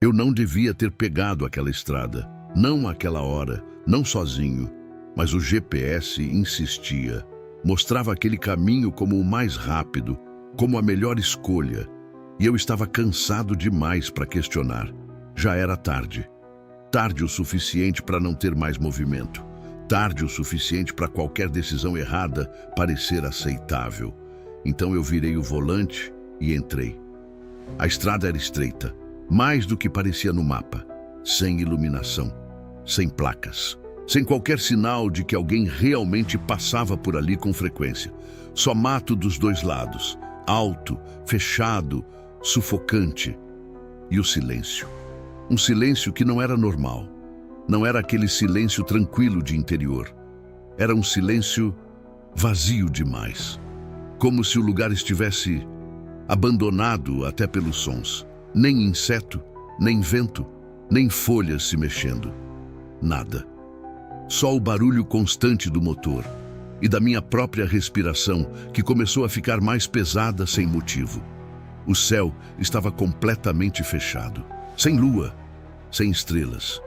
Eu não devia ter pegado aquela estrada, não àquela hora, não sozinho, mas o GPS insistia. Mostrava aquele caminho como o mais rápido, como a melhor escolha, e eu estava cansado demais para questionar. Já era tarde. Tarde o suficiente para não ter mais movimento. Tarde o suficiente para qualquer decisão errada parecer aceitável. Então eu virei o volante e entrei. A estrada era estreita, mais do que parecia no mapa, sem iluminação, sem placas, sem qualquer sinal de que alguém realmente passava por ali com frequência. Só mato dos dois lados, alto, fechado, sufocante. E o silêncio. Um silêncio que não era normal. Não era aquele silêncio tranquilo de interior. Era um silêncio vazio demais. Como se o lugar estivesse abandonado até pelos sons. Nem inseto, nem vento, nem folhas se mexendo. Nada. Só o barulho constante do motor e da minha própria respiração, que começou a ficar mais pesada sem motivo. O céu estava completamente fechado, sem lua, sem estrelas.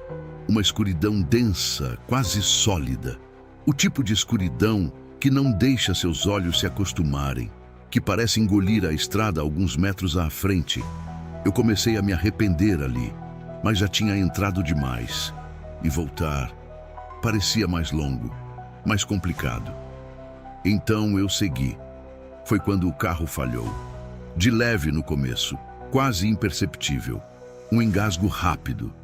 Uma escuridão densa, quase sólida. O tipo de escuridão que não deixa seus olhos se acostumarem, que parece engolir a estrada alguns metros à frente. Eu comecei a me arrepender ali, mas já tinha entrado demais. E voltar parecia mais longo, mais complicado. Então eu segui. Foi quando o carro falhou. De leve no começo, quase imperceptível. Um engasgo rápido.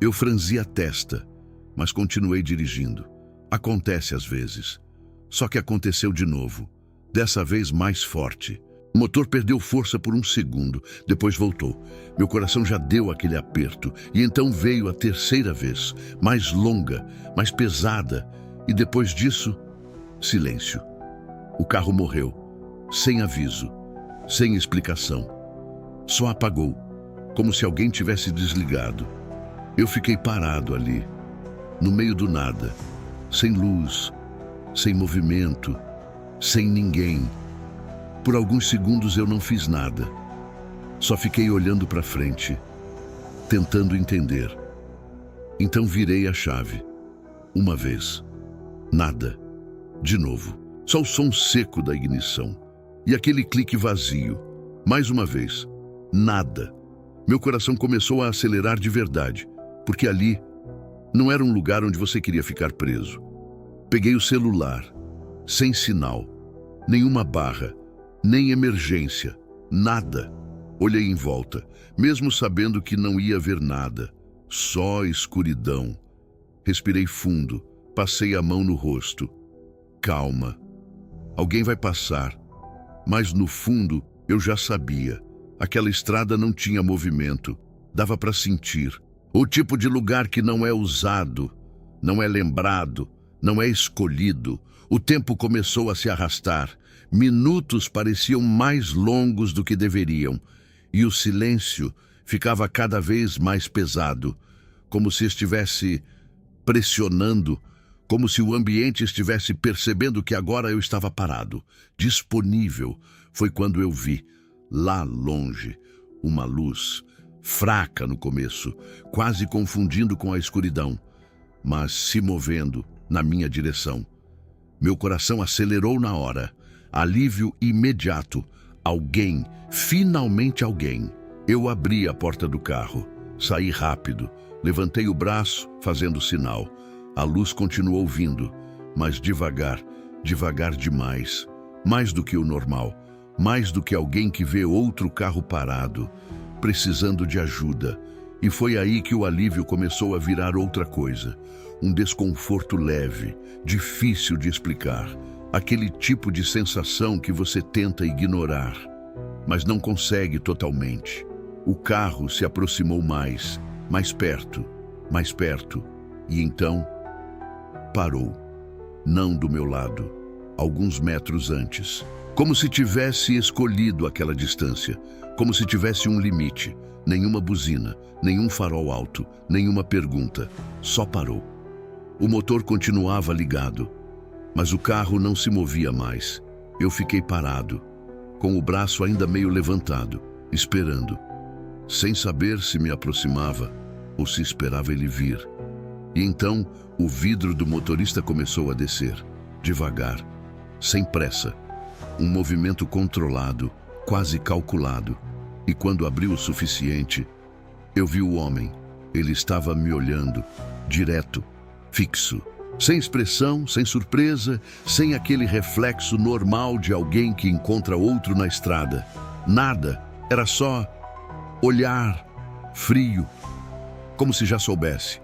Eu franzi a testa, mas continuei dirigindo. Acontece às vezes. Só que aconteceu de novo, dessa vez mais forte. O motor perdeu força por um segundo, depois voltou. Meu coração já deu aquele aperto, e então veio a terceira vez, mais longa, mais pesada, e depois disso, silêncio. O carro morreu, sem aviso, sem explicação. Só apagou, como se alguém tivesse desligado. Eu fiquei parado ali, no meio do nada, sem luz, sem movimento, sem ninguém. Por alguns segundos eu não fiz nada. Só fiquei olhando para frente, tentando entender. Então virei a chave. Uma vez. Nada. De novo. Só o som seco da ignição. E aquele clique vazio. Mais uma vez. Nada. Meu coração começou a acelerar de verdade, porque ali não era um lugar onde você queria ficar preso. Peguei o celular. Sem sinal. Nenhuma barra. Nem emergência, nada. Olhei em volta, mesmo sabendo que não ia ver nada. Só escuridão. Respirei fundo, passei a mão no rosto. Calma. Alguém vai passar. Mas no fundo, eu já sabia. Aquela estrada não tinha movimento. Dava para sentir. O tipo de lugar que não é usado, não é lembrado, não é escolhido. O tempo começou a se arrastar. Minutos pareciam mais longos do que deveriam, e o silêncio ficava cada vez mais pesado, como se estivesse pressionando, como se o ambiente estivesse percebendo que agora eu estava parado, disponível. Foi quando eu vi, lá longe, uma luz, fraca no começo, quase confundindo com a escuridão, mas se movendo na minha direção. Meu coração acelerou na hora. Alívio imediato. Alguém, finalmente alguém. Eu abri a porta do carro. Saí rápido. Levantei o braço, fazendo sinal. A luz continuou vindo, mas devagar, devagar demais. Mais do que o normal. Mais do que alguém que vê outro carro parado, precisando de ajuda. E foi aí que o alívio começou a virar outra coisa. Um desconforto leve, difícil de explicar. Aquele tipo de sensação que você tenta ignorar, mas não consegue totalmente. O carro se aproximou mais perto, e então parou. Não do meu lado, alguns metros antes. Como se tivesse escolhido aquela distância, como se tivesse um limite. Nenhuma buzina, nenhum farol alto, nenhuma pergunta. Só parou. O motor continuava ligado, mas o carro não se movia mais. Eu fiquei parado, com o braço ainda meio levantado, esperando. sem saber se me aproximava ou se esperava ele vir. E então o vidro do motorista começou a descer, devagar, sem pressa, um movimento controlado, quase calculado. E quando abriu o suficiente, eu vi o homem. Ele estava me olhando, direto, fixo, sem expressão, sem surpresa, sem aquele reflexo normal de alguém que encontra outro na estrada. Nada, era só olhar, frio, como se já soubesse,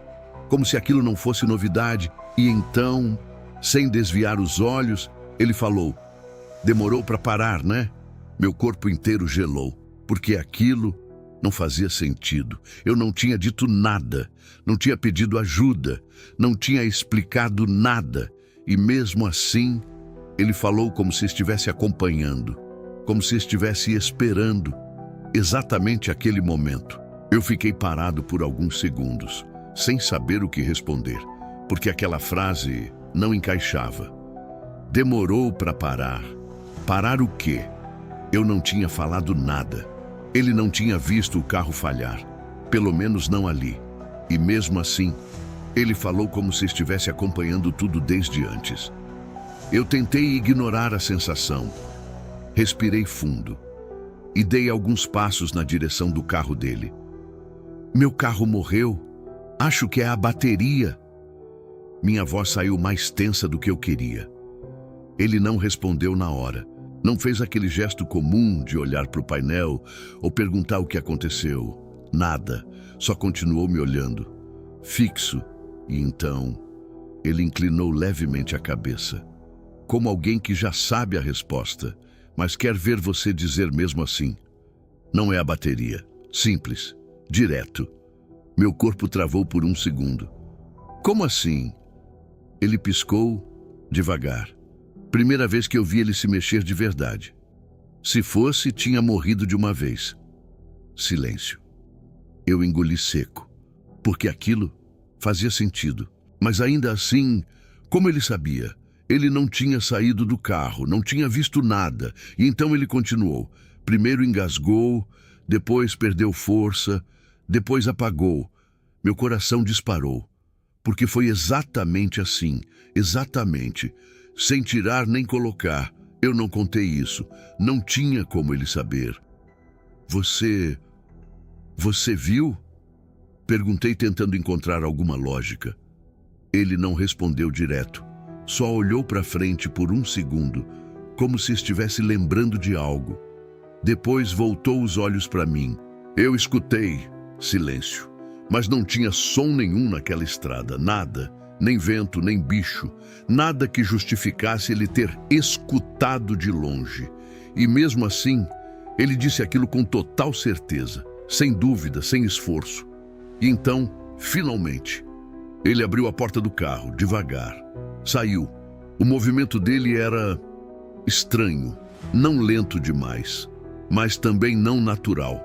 como se aquilo não fosse novidade. E então, sem desviar os olhos, ele falou: "Demorou para parar, né?" Meu corpo inteiro gelou, porque aquilo não fazia sentido. Eu não tinha dito nada, não tinha pedido ajuda, não tinha explicado nada. E mesmo assim, ele falou como se estivesse acompanhando, como se estivesse esperando exatamente aquele momento. Eu fiquei parado por alguns segundos, sem saber o que responder, porque aquela frase não encaixava. Demorou para parar. Parar o quê? Eu não tinha falado nada. Ele não tinha visto o carro falhar, pelo menos não ali. E mesmo assim, ele falou como se estivesse acompanhando tudo desde antes. Eu tentei ignorar a sensação. Respirei fundo e dei alguns passos na direção do carro dele. "Meu carro morreu. Acho que é a bateria." Minha voz saiu mais tensa do que eu queria. Ele não respondeu na hora. Não fez aquele gesto comum de olhar para o painel ou perguntar o que aconteceu. Nada. Só continuou me olhando, fixo. E então, ele inclinou levemente a cabeça, como alguém que já sabe a resposta, mas quer ver você dizer mesmo assim. "Não é a bateria." Simples, direto. Meu corpo travou por um segundo. "Como assim?" Ele piscou devagar. Primeira vez que eu vi ele se mexer de verdade. Se fosse, tinha morrido de uma vez. Silêncio. Eu engoli seco, porque aquilo fazia sentido. Mas ainda assim, como ele sabia? Ele não tinha saído do carro, não tinha visto nada. E então ele continuou. Primeiro engasgou, depois perdeu força, depois apagou. Meu coração disparou, porque foi exatamente assim, exatamente. Sem tirar nem colocar. Eu não contei isso. Não tinha como ele saber. Você viu?" Perguntei, tentando encontrar alguma lógica. Ele não respondeu direto. Só olhou para frente por um segundo, como se estivesse lembrando de algo. Depois voltou os olhos para mim. Eu escutei. Silêncio. Mas não tinha som nenhum naquela estrada. Nada. Nem vento, nem bicho, nada que justificasse ele ter escutado de longe. E mesmo assim, ele disse aquilo com total certeza, sem dúvida, sem esforço. E então, finalmente, ele abriu a porta do carro, devagar. Saiu. O movimento dele era estranho, não lento demais, mas também não natural.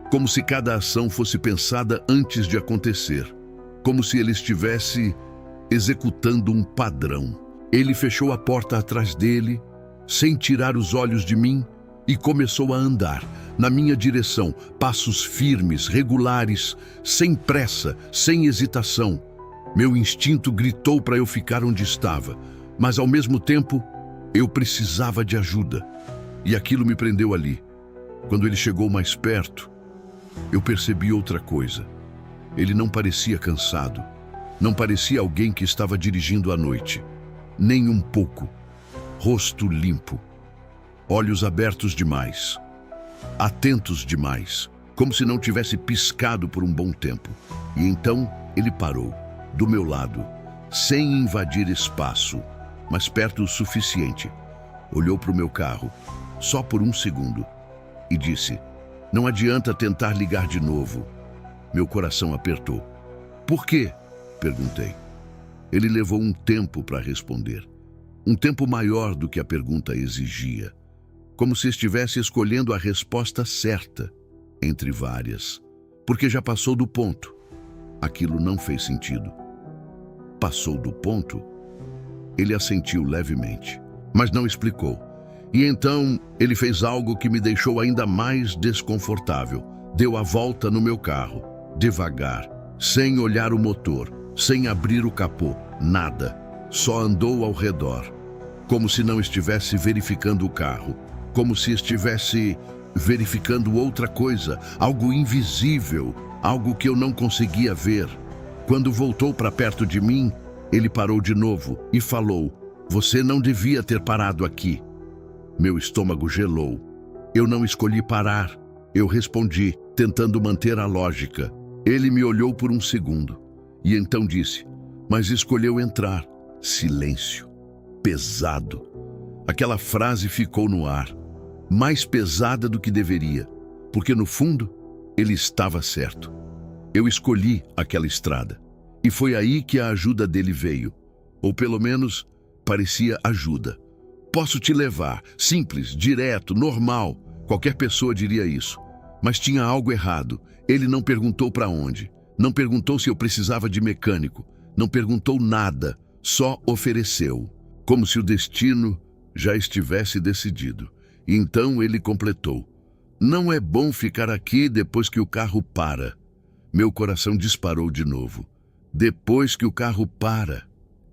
Como se cada ação fosse pensada antes de acontecer. Como se ele estivesse executando um padrão. Ele fechou a porta atrás dele, sem tirar os olhos de mim, e começou a andar na minha direção, passos firmes, regulares, sem pressa, sem hesitação. Meu instinto gritou para eu ficar onde estava, mas ao mesmo tempo eu precisava de ajuda. E aquilo me prendeu ali. Quando ele chegou mais perto, eu percebi outra coisa. Ele não parecia cansado. Não parecia alguém que estava dirigindo à noite. Nem um pouco. Rosto limpo. Olhos abertos demais. Atentos demais. Como se não tivesse piscado por um bom tempo. E então ele parou, do meu lado, sem invadir espaço, mas perto o suficiente. Olhou para o meu carro, só por um segundo, e disse: "Não adianta tentar ligar de novo." Meu coração apertou. "Por quê?" perguntei. Ele levou um tempo para responder. Um tempo maior do que a pergunta exigia. Como se estivesse escolhendo a resposta certa, entre várias. Porque já passou do ponto. Aquilo não fez sentido. Passou do ponto? Ele assentiu levemente, mas não explicou. E então ele fez algo que me deixou ainda mais desconfortável. Deu a volta no meu carro, devagar, sem olhar o motor, sem abrir o capô, nada. Só andou ao redor, como se não estivesse verificando o carro, como se estivesse verificando outra coisa, algo invisível, algo que eu não conseguia ver. Quando voltou para perto de mim, ele parou de novo e falou: "Você não devia ter parado aqui." Meu estômago gelou. Eu não escolhi parar. Eu respondi, tentando manter a lógica. Ele me olhou por um segundo e então disse: "Mas escolheu entrar." Silêncio. Pesado. Aquela frase ficou no ar, mais pesada do que deveria, porque no fundo ele estava certo. Eu escolhi aquela estrada e foi aí que a ajuda dele veio, ou pelo menos parecia ajuda. "Posso te levar", simples, direto, normal, qualquer pessoa diria isso. Mas tinha algo errado. Ele não perguntou para onde, não perguntou se eu precisava de mecânico, não perguntou nada, só ofereceu, como se o destino já estivesse decidido. E então ele completou: "Não é bom ficar aqui depois que o carro para." Meu coração disparou de novo. "Depois que o carro para."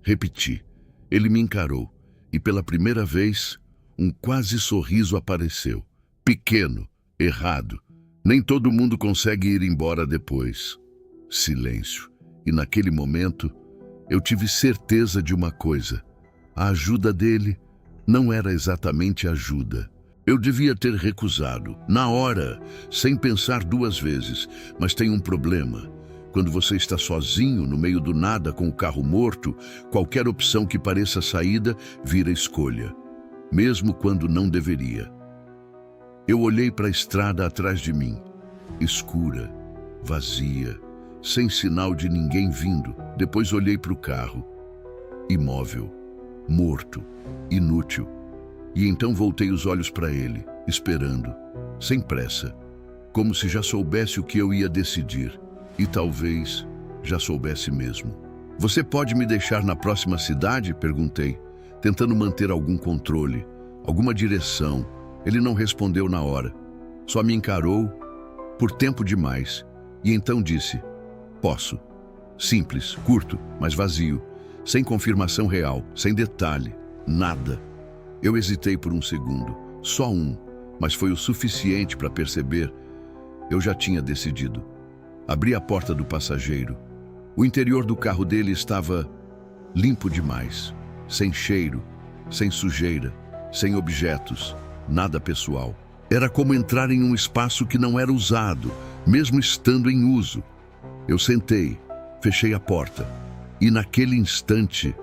Repeti. Ele me encarou e pela primeira vez um quase sorriso apareceu. Pequeno, errado. Nem todo mundo consegue ir embora depois. Silêncio. E naquele momento eu tive certeza de uma coisa: a ajuda dele não era exatamente ajuda. Eu devia ter recusado, na hora, sem pensar duas vezes. Mas tem um problema. Quando você está sozinho, no meio do nada, com o carro morto, qualquer opção que pareça saída vira escolha, mesmo quando não deveria. Eu olhei para a estrada atrás de mim, escura, vazia, sem sinal de ninguém vindo. Depois olhei para o carro, imóvel, morto, inútil. E então voltei os olhos para ele, esperando, sem pressa, como se já soubesse o que eu ia decidir. E talvez já soubesse mesmo. "Você pode me deixar na próxima cidade?" perguntei, tentando manter algum controle, alguma direção. Ele não respondeu na hora, só me encarou por tempo demais e então disse: "Posso." Simples, curto, mas vazio, sem confirmação real, sem detalhe, nada. Eu hesitei por um segundo, só um, mas foi o suficiente para perceber. Eu já tinha decidido. Abri a porta do passageiro. O interior do carro dele estava limpo demais, sem cheiro, sem sujeira, sem objetos, nada pessoal. Era como entrar em um espaço que não era usado, mesmo estando em uso. Eu sentei, fechei a porta, e naquele instante,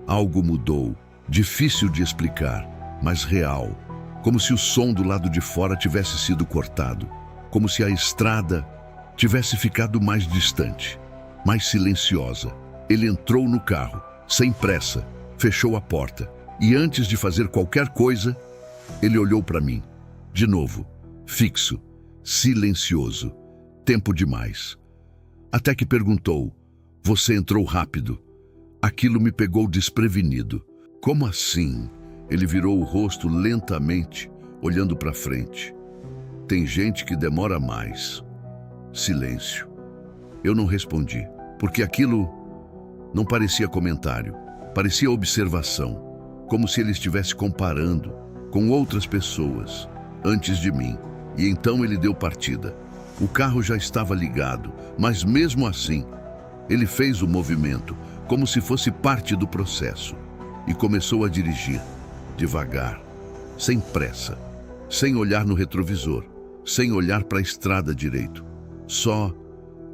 algo mudou. Difícil de explicar, mas real. Como se o som do lado de fora tivesse sido cortado. Como se a estrada tivesse ficado mais distante, mais silenciosa. Ele entrou no carro, sem pressa, fechou a porta. E antes de fazer qualquer coisa, ele olhou para mim. De novo, fixo, silencioso, tempo demais. Até que perguntou: "Você entrou rápido." Aquilo me pegou desprevenido. "Como assim?" Ele virou o rosto lentamente, olhando para frente. "Tem gente que demora mais." Silêncio. Eu não respondi, porque aquilo não parecia comentário, parecia observação, como se ele estivesse comparando com outras pessoas antes de mim. E então ele deu partida. O carro já estava ligado, mas mesmo assim, ele fez o movimento, como se fosse parte do processo, e começou a dirigir, devagar, sem pressa, sem olhar no retrovisor, sem olhar para a estrada direito, só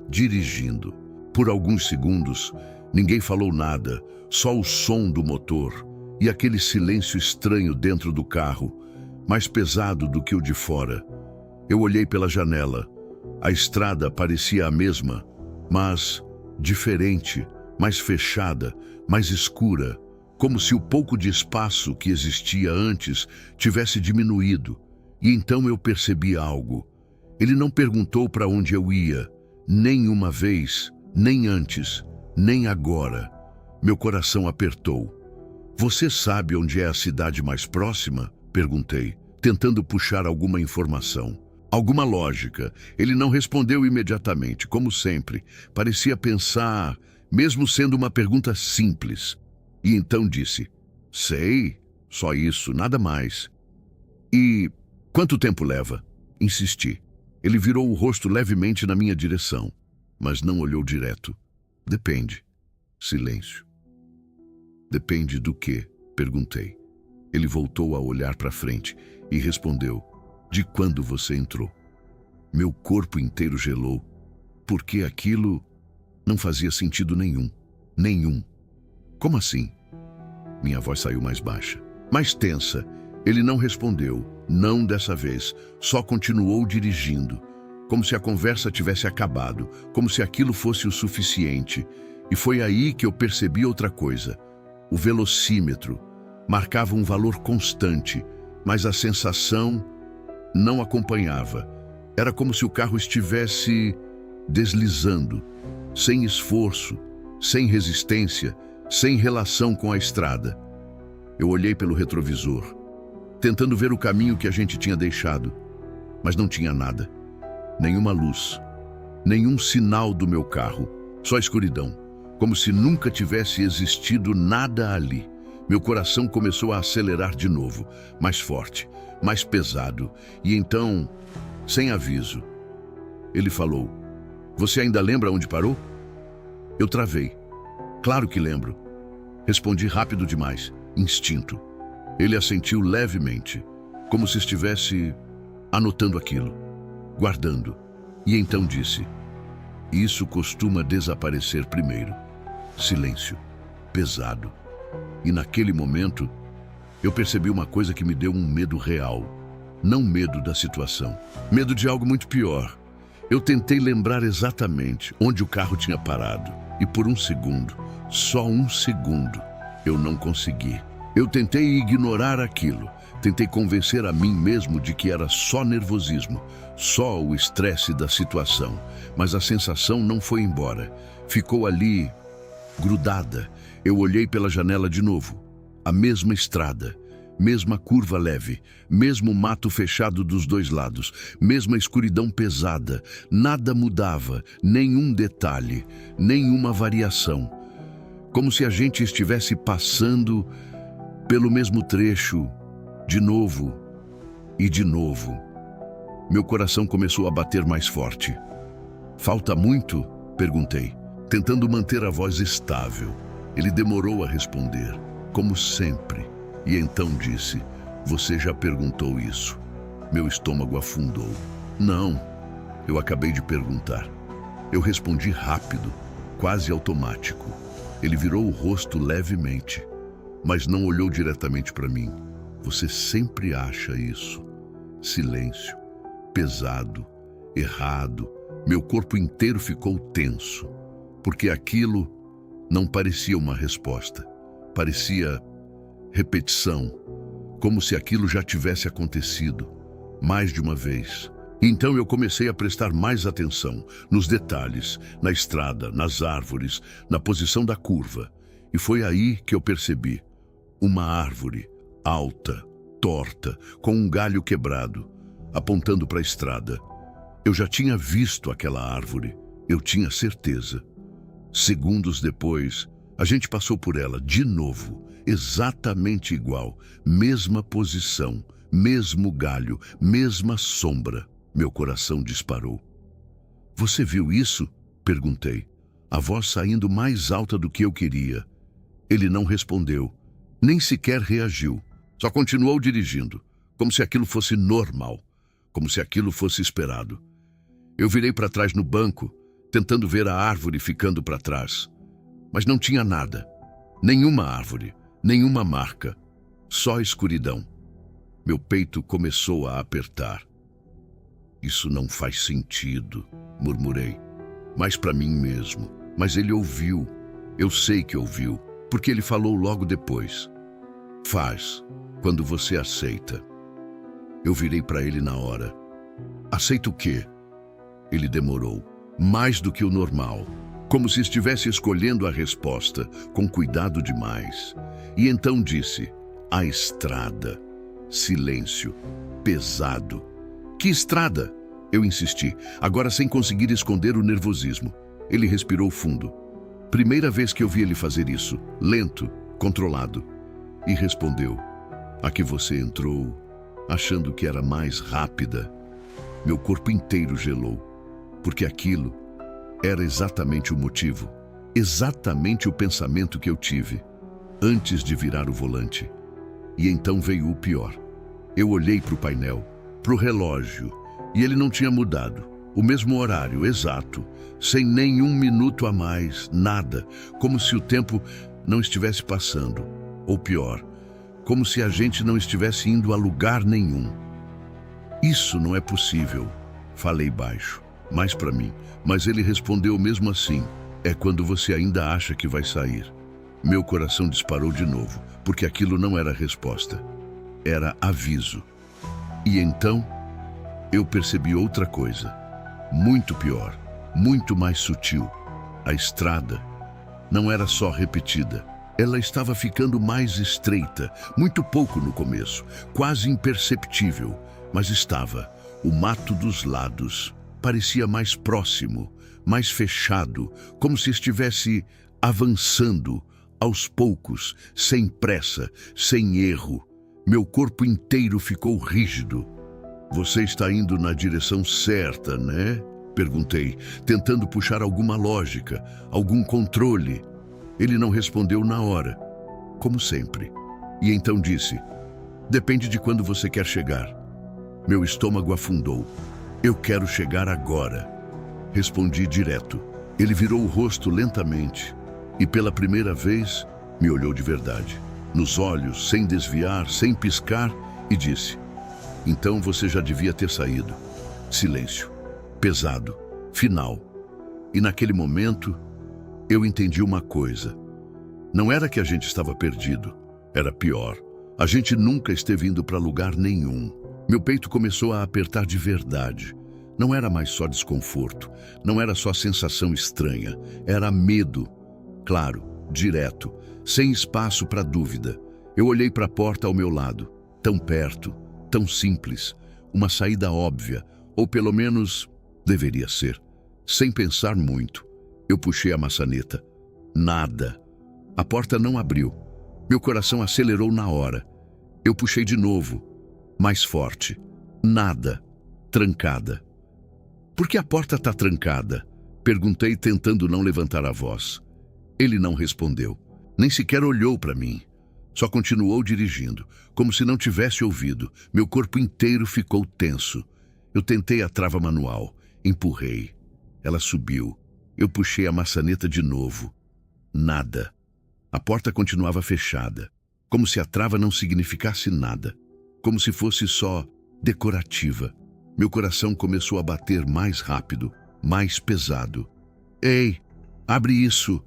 dirigindo. Por alguns segundos, ninguém falou nada, só o som do motor e aquele silêncio estranho dentro do carro, mais pesado do que o de fora. Eu olhei pela janela. A estrada parecia a mesma, mas diferente, mais fechada, mais escura, como se o pouco de espaço que existia antes tivesse diminuído. E então eu percebi algo. Ele não perguntou para onde eu ia, nem uma vez, nem antes, nem agora. Meu coração apertou. "Você sabe onde é a cidade mais próxima?" perguntei, tentando puxar alguma informação. Alguma lógica. Ele não respondeu imediatamente, como sempre. Parecia pensar, mesmo sendo uma pergunta simples. E então disse: sei, só isso, nada mais. E quanto tempo leva? Insisti. Ele virou o rosto levemente na minha direção, mas não olhou direto. Depende. Silêncio. Depende do quê? Perguntei. Ele voltou a olhar para frente e respondeu: de quando você entrou. Meu corpo inteiro gelou, porque aquilo não fazia sentido nenhum. Nenhum. Como assim? Minha voz saiu mais baixa, mais tensa. Ele não respondeu, não dessa vez, só continuou dirigindo, como se a conversa tivesse acabado, como se aquilo fosse o suficiente. E foi aí que eu percebi outra coisa. O velocímetro marcava um valor constante, mas a sensação não acompanhava. Era como se o carro estivesse deslizando, sem esforço, sem resistência, sem relação com a estrada. Eu olhei pelo retrovisor, tentando ver o caminho que a gente tinha deixado, mas não tinha nada. Nenhuma luz, nenhum sinal do meu carro, só escuridão, como se nunca tivesse existido nada ali. Meu coração começou a acelerar de novo, mais forte, mais pesado, e então, sem aviso, ele falou: você ainda lembra onde parou? Eu travei. Claro que lembro. Respondi rápido demais, instinto. Ele assentiu levemente, como se estivesse anotando aquilo, guardando, e então disse: isso costuma desaparecer primeiro. Silêncio, pesado. E naquele momento, eu percebi uma coisa que me deu um medo real. Não medo da situação, medo de algo muito pior. Eu tentei lembrar exatamente onde o carro tinha parado. E por um segundo, só um segundo, eu não consegui. Eu tentei ignorar aquilo. Tentei convencer a mim mesmo de que era só nervosismo, só o estresse da situação. Mas a sensação não foi embora. Ficou ali, grudada. Eu olhei pela janela de novo. A mesma estrada, mesma curva leve, mesmo mato fechado dos dois lados, mesma escuridão pesada. Nada mudava, nenhum detalhe, nenhuma variação. Como se a gente estivesse passando pelo mesmo trecho, de novo e de novo. Meu coração começou a bater mais forte. Falta muito? Perguntei, tentando manter a voz estável. Ele demorou a responder, como sempre, e então disse: você já perguntou isso? Meu estômago afundou. Não, eu acabei de perguntar. Eu respondi rápido, quase automático. Ele virou o rosto levemente, mas não olhou diretamente para mim. Você sempre acha isso. Silêncio, pesado, errado. Meu corpo inteiro ficou tenso, porque aquilo não parecia uma resposta. Parecia repetição, como se aquilo já tivesse acontecido, mais de uma vez. Então eu comecei a prestar mais atenção, nos detalhes, na estrada, nas árvores, na posição da curva. E foi aí que eu percebi uma árvore, alta, torta, com um galho quebrado, apontando para a estrada. Eu já tinha visto aquela árvore, eu tinha certeza. Segundos depois, a gente passou por ela de novo, exatamente igual, mesma posição, mesmo galho, mesma sombra. Meu coração disparou. Você viu isso? Perguntei, a voz saindo mais alta do que eu queria. Ele não respondeu, nem sequer reagiu. Só continuou dirigindo, como se aquilo fosse normal, como se aquilo fosse esperado. Eu virei para trás no banco, tentando ver a árvore ficando para trás. Mas não tinha nada. Nenhuma árvore, nenhuma marca. Só escuridão. Meu peito começou a apertar. Isso não faz sentido, murmurei. Mas para mim mesmo. Mas ele ouviu. Eu sei que ouviu, porque ele falou logo depois. Faz, quando você aceita. Eu virei para ele na hora. Aceita o quê? Ele demorou, mais do que o normal, como se estivesse escolhendo a resposta, com cuidado demais. E então disse: a estrada. Silêncio, pesado. Que estrada? Eu insisti, agora sem conseguir esconder o nervosismo. Ele respirou fundo. Primeira vez que eu vi ele fazer isso, lento, controlado. E respondeu, a que você entrou, achando que era mais rápida. Meu corpo inteiro gelou, porque aquilo era exatamente o motivo, exatamente o pensamento que eu tive, antes de virar o volante. E então veio o pior. Eu olhei para o painel, para o relógio, e ele não tinha mudado. O mesmo horário, exato, sem nenhum minuto a mais, nada, como se o tempo não estivesse passando. Ou pior, como se a gente não estivesse indo a lugar nenhum. Isso não é possível, falei baixo, mais para mim, mas ele respondeu mesmo assim, é quando você ainda acha que vai sair. Meu coração disparou de novo, porque aquilo não era resposta, era aviso. E então, eu percebi outra coisa, muito pior, muito mais sutil. A estrada não era só repetida, ela estava ficando mais estreita, muito pouco no começo, quase imperceptível, mas estava. O mato dos lados parecia mais próximo, mais fechado, como se estivesse avançando, aos poucos, sem pressa, sem erro. Meu corpo inteiro ficou rígido. Você está indo na direção certa, né? Perguntei, tentando puxar alguma lógica, algum controle. Ele não respondeu na hora, como sempre. E então disse, depende de quando você quer chegar. Meu estômago afundou. Eu quero chegar agora. Respondi direto. Ele virou o rosto lentamente e pela primeira vez me olhou de verdade, nos olhos, sem desviar, sem piscar, e disse, então você já devia ter saído. Silêncio. Pesado. Final. E naquele momento, eu entendi uma coisa. Não era que a gente estava perdido. Era pior. A gente nunca esteve indo para lugar nenhum. Meu peito começou a apertar de verdade. Não era mais só desconforto. Não era só sensação estranha. Era medo. Claro, direto, sem espaço para dúvida. Eu olhei para a porta ao meu lado. Tão perto, tão simples. Uma saída óbvia. Ou pelo menos, deveria ser. Sem pensar muito, eu puxei a maçaneta. Nada. A porta não abriu. Meu coração acelerou na hora. Eu puxei de novo, mais forte. Nada. Trancada. Por que a porta está trancada? Perguntei, tentando não levantar a voz. Ele não respondeu. Nem sequer olhou para mim. Só continuou dirigindo, como se não tivesse ouvido. Meu corpo inteiro ficou tenso. Eu tentei a trava manual. Empurrei. Ela subiu. Eu puxei a maçaneta de novo. Nada. A porta continuava fechada, como se a trava não significasse nada, como se fosse só decorativa. Meu coração começou a bater mais rápido, mais pesado. Ei, abre isso!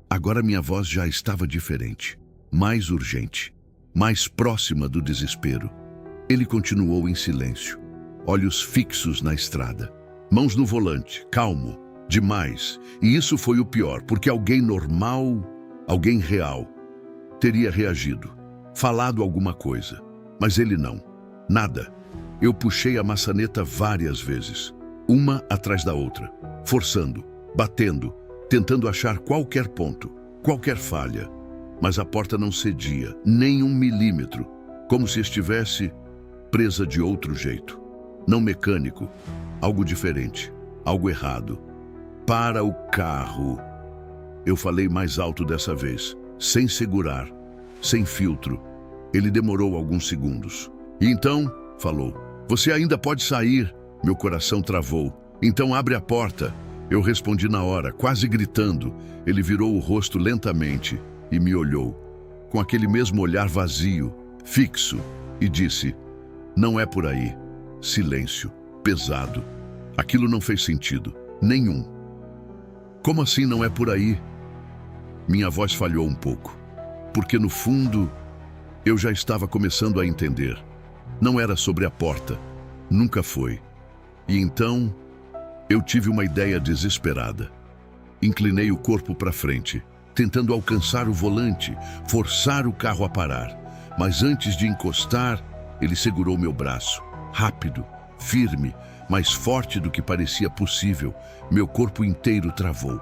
Agora minha voz já estava diferente, mais urgente, mais próxima do desespero. Ele continuou em silêncio, olhos fixos na estrada, mãos no volante, calmo, demais. E isso foi o pior, porque alguém normal, alguém real, teria reagido, falado alguma coisa. Mas ele não. Nada. Eu puxei a maçaneta várias vezes, uma atrás da outra, forçando, batendo, tentando achar qualquer ponto, qualquer falha. Mas a porta não cedia, nem um milímetro, como se estivesse presa de outro jeito. Não mecânico, algo diferente, algo errado. Para o carro. Eu falei mais alto dessa vez, sem segurar, sem filtro. Ele demorou alguns segundos. E então, falou, você ainda pode sair. Meu coração travou. Então abre a porta. Eu respondi na hora, quase gritando. Ele virou o rosto lentamente e me olhou, com aquele mesmo olhar vazio, fixo, e disse, não é por aí. Silêncio, pesado. Aquilo não fez sentido, nenhum. Como assim não é por aí? Minha voz falhou um pouco, porque no fundo, eu já estava começando a entender. Não era sobre a porta, nunca foi. E então, eu tive uma ideia desesperada. Inclinei o corpo para frente, tentando alcançar o volante, forçar o carro a parar. Mas antes de encostar, ele segurou meu braço, rápido, firme, mais forte do que parecia possível, meu corpo inteiro travou.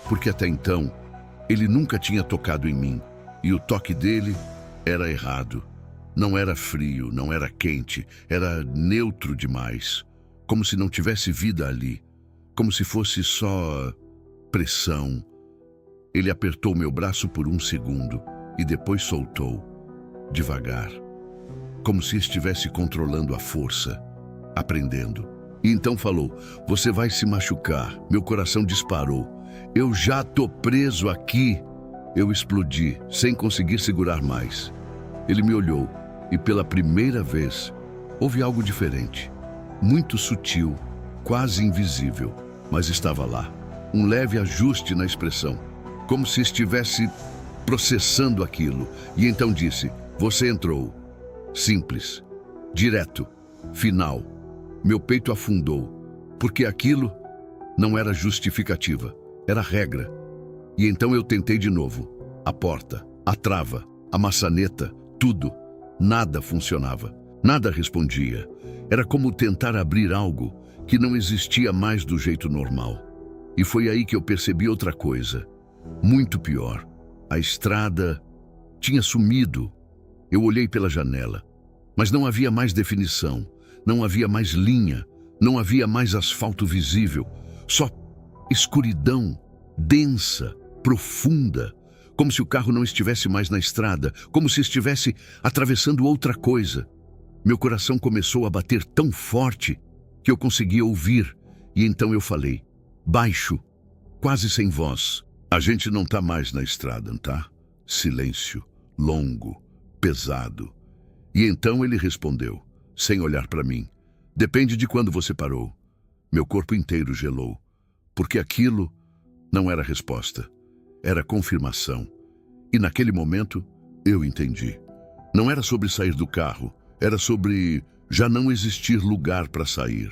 Porque até então, ele nunca tinha tocado em mim, e o toque dele era errado. Não era frio, não era quente, era neutro demais, como se não tivesse vida ali, como se fosse só pressão. Ele apertou meu braço por um segundo e depois soltou, devagar, como se estivesse controlando a força, aprendendo. E então falou: "Você vai se machucar." Meu coração disparou. "Eu já tô preso aqui." Eu explodi, sem conseguir segurar mais. Ele me olhou e pela primeira vez houve algo diferente. Muito sutil, quase invisível, mas estava lá. Um leve ajuste na expressão, como se estivesse processando aquilo. E então disse: "Você entrou." Simples, direto, final. Meu peito afundou, porque aquilo não era justificativa, era regra. E então eu tentei de novo. A porta, a trava, a maçaneta, tudo. Nada funcionava, nada respondia. Era como tentar abrir algo que não existia mais do jeito normal. E foi aí que eu percebi outra coisa, muito pior. A estrada tinha sumido. Eu olhei pela janela, mas não havia mais definição, não havia mais linha, não havia mais asfalto visível, só escuridão, densa, profunda, como se o carro não estivesse mais na estrada, como se estivesse atravessando outra coisa. Meu coração começou a bater tão forte que eu conseguia ouvir, e então eu falei, baixo, quase sem voz: "A gente não tá mais na estrada, tá?" Silêncio, longo, pesado. E então ele respondeu, sem olhar para mim: "Depende de quando você parou." Meu corpo inteiro gelou, porque aquilo não era resposta, era confirmação. E naquele momento, eu entendi. Não era sobre sair do carro, era sobre já não existir lugar para sair.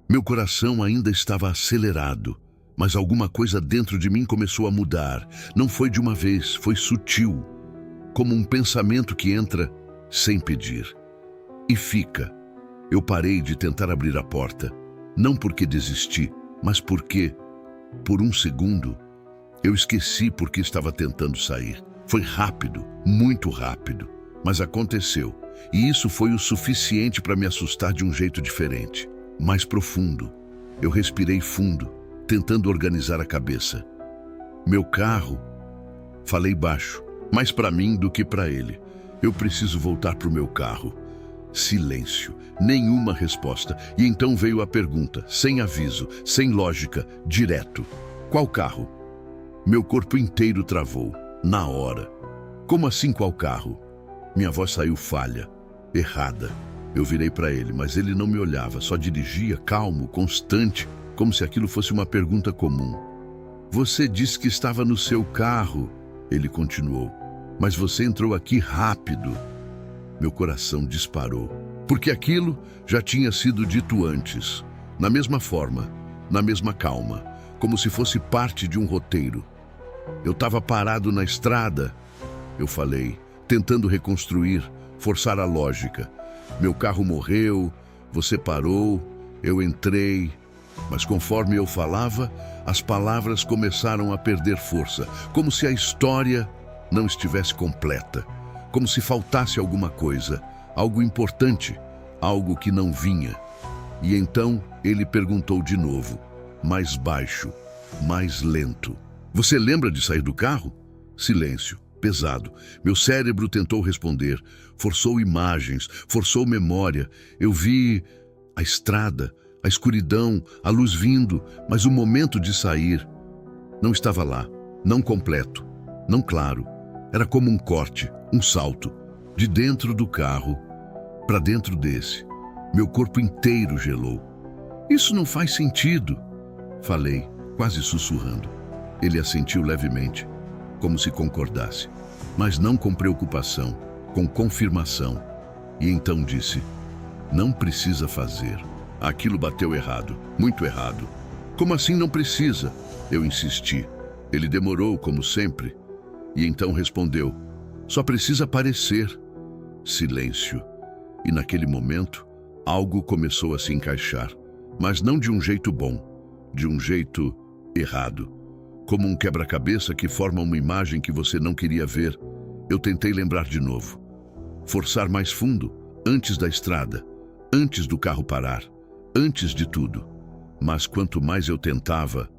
Meu coração ainda estava acelerado, mas alguma coisa dentro de mim começou a mudar. Não foi de uma vez, foi sutil, como um pensamento que entra sem pedir e fica. Eu parei de tentar abrir a porta, não porque desisti, mas porque, por um segundo, eu esqueci por que estava tentando sair. Foi rápido, muito rápido, mas aconteceu. E isso foi o suficiente para me assustar de um jeito diferente, mais profundo. Eu respirei fundo, tentando organizar a cabeça. Meu carro, falei baixo, mais para mim do que para ele. Eu preciso voltar para o meu carro. Silêncio, nenhuma resposta. E então veio a pergunta, sem aviso, sem lógica, direto: "Qual carro?" Meu corpo inteiro travou, na hora. "Como assim qual carro?" Minha voz saiu falha, errada. Eu virei para ele, mas ele não me olhava, só dirigia, calmo, constante, como se aquilo fosse uma pergunta comum. "Você disse que estava no seu carro," ele continuou, "mas você entrou aqui rápido." Meu coração disparou, porque aquilo já tinha sido dito antes, na mesma forma, na mesma calma, como se fosse parte de um roteiro. "Eu estava parado na estrada," eu falei, tentando reconstruir, forçar a lógica. "Meu carro morreu, você parou, eu entrei." Mas conforme eu falava, as palavras começaram a perder força, como se a história não estivesse completa, como se faltasse alguma coisa, algo importante, algo que não vinha. E então ele perguntou de novo, mais baixo, mais lento: "Você lembra de sair do carro?" Silêncio, pesado. Meu cérebro tentou responder, forçou imagens, forçou memória. Eu vi a estrada, a escuridão, a luz vindo, mas o momento de sair não estava lá, não completo, não claro. Era como um corte, um salto, de dentro do carro para dentro desse. Meu corpo inteiro gelou. "Isso não faz sentido," falei, quase sussurrando. Ele assentiu levemente, como se concordasse, mas não com preocupação, com confirmação. E então disse: "Não precisa fazer." Aquilo bateu errado, muito errado. "Como assim não precisa?" Eu insisti. Ele demorou, como sempre, e então respondeu: "Só precisa aparecer." Silêncio. E naquele momento, algo começou a se encaixar. mas não de um jeito bom, de um jeito errado. Como um quebra-cabeça que forma uma imagem que você não queria ver, eu tentei lembrar de novo. Forçar mais fundo, antes da estrada, antes do carro parar, antes de tudo. Mas quanto mais eu tentava,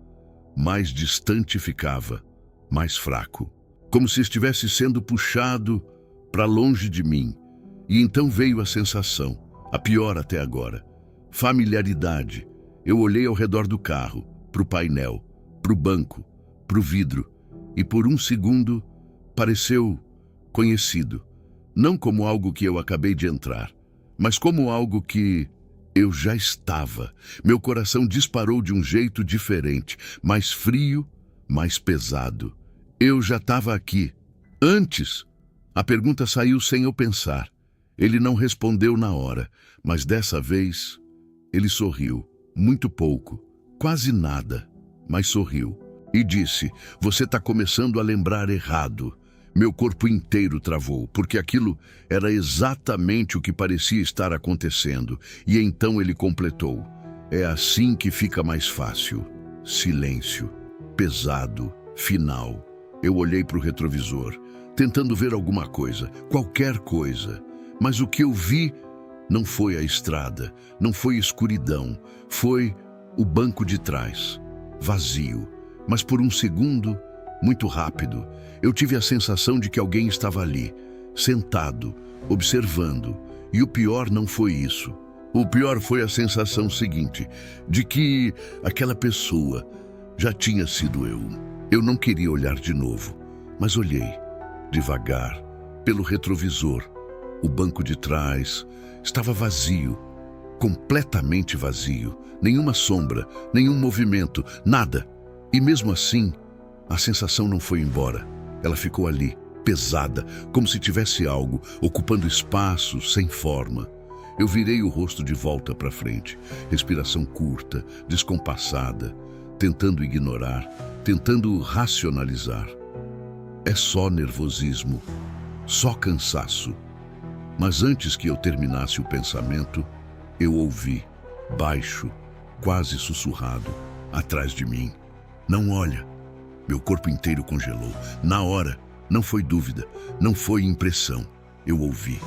mais distante ficava, mais fraco. Como se estivesse sendo puxado para longe de mim. E então veio a sensação, a pior até agora. Familiaridade. Eu olhei ao redor do carro, para o painel, para o banco, para o vidro, e por um segundo pareceu conhecido. Não como algo que eu acabei de entrar, mas como algo que eu já estava. Meu coração disparou de um jeito diferente, mais frio, mais pesado. Eu já estava aqui. Antes, a pergunta saiu sem eu pensar. Ele não respondeu na hora, mas dessa vez ele sorriu. Muito pouco, quase nada, mas sorriu. E disse: "Você está começando a lembrar errado." Meu corpo inteiro travou, porque aquilo era exatamente o que parecia estar acontecendo. E então ele completou: "É assim que fica mais fácil." Silêncio. Pesado. Final. Eu olhei para o retrovisor, tentando ver alguma coisa, qualquer coisa. Mas o que eu vi não foi a estrada, não foi escuridão, foi o banco de trás, vazio. Mas por um segundo, muito rápido, eu tive a sensação de que alguém estava ali, sentado, observando. E o pior não foi isso. O pior foi a sensação seguinte, de que aquela pessoa já tinha sido eu. Eu não queria olhar de novo, mas olhei, devagar, pelo retrovisor. O banco de trás estava vazio, completamente vazio. Nenhuma sombra, nenhum movimento, nada. E mesmo assim, a sensação não foi embora. Ela ficou ali, pesada, como se tivesse algo ocupando espaço, sem forma. Eu virei o rosto de volta para frente, respiração curta, descompassada, tentando ignorar, tentando racionalizar. É só nervosismo, só cansaço. Mas antes que eu terminasse o pensamento, eu ouvi, baixo, quase sussurrado, atrás de mim: "Não olha." Meu corpo inteiro congelou. Na hora, não foi dúvida, não foi impressão. Eu ouvi,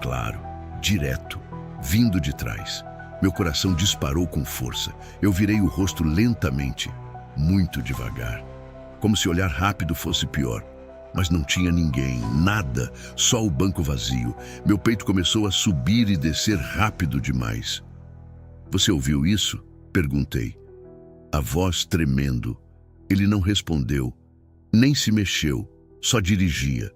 claro, direto, vindo de trás. Meu coração disparou com força. Eu virei o rosto lentamente, muito devagar. Como se olhar rápido fosse pior. Mas não tinha ninguém, nada, só o banco vazio. Meu peito começou a subir e descer rápido demais. "Você ouviu isso?" perguntei. A voz tremendo. Ele não respondeu, nem se mexeu, só dirigia.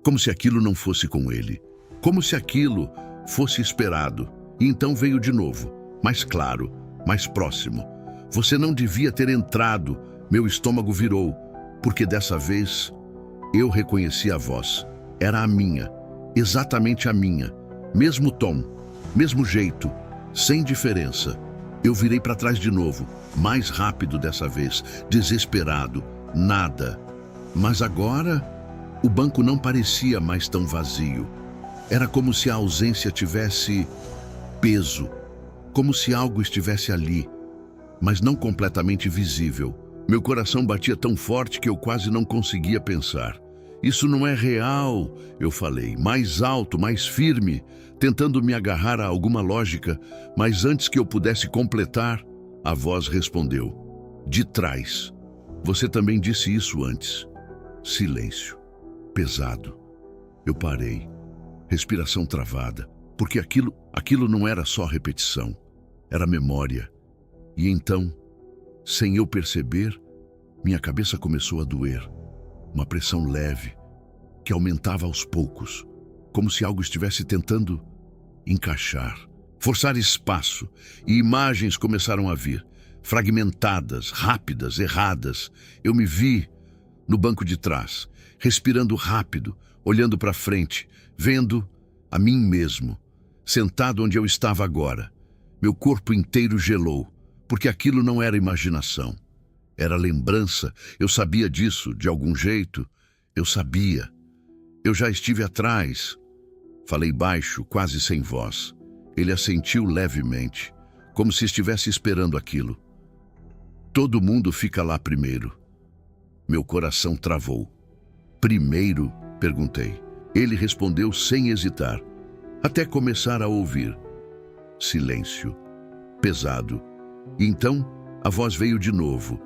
Como se aquilo não fosse com ele. Como se aquilo fosse esperado. E então veio de novo, mais claro, mais próximo. "Você não devia ter entrado." Meu estômago virou, porque dessa vez eu reconheci a voz. Era a minha, exatamente a minha. Mesmo tom, mesmo jeito, sem diferença. Eu virei para trás de novo, mais rápido dessa vez, desesperado, nada. Mas agora, o banco não parecia mais tão vazio. Era como se a ausência tivesse peso, como se algo estivesse ali, mas não completamente visível. Meu coração batia tão forte que eu quase não conseguia pensar. "Isso não é real", eu falei, mais alto, mais firme, tentando me agarrar a alguma lógica, mas antes que eu pudesse completar, a voz respondeu, de trás: "Você também disse isso antes." Silêncio. Pesado. Eu parei. Respiração travada, porque aquilo não era só repetição, era memória. E então, sem eu perceber, minha cabeça começou a doer. Uma pressão leve, que aumentava aos poucos, como se algo estivesse tentando encaixar, forçar espaço, e imagens começaram a vir, fragmentadas, rápidas, erradas. Eu me vi no banco de trás, respirando rápido, olhando para frente, vendo a mim mesmo, sentado onde eu estava agora. Meu corpo inteiro gelou, porque aquilo não era imaginação. Era lembrança. Eu sabia disso, de algum jeito. Eu sabia. Eu já estive atrás. Falei baixo, quase sem voz. Ele assentiu levemente, como se estivesse esperando aquilo. Todo mundo fica lá primeiro. Meu coração travou. Primeiro? Perguntei. Ele respondeu sem hesitar, até começar a ouvir. Silêncio. Pesado. E então, a voz veio de novo,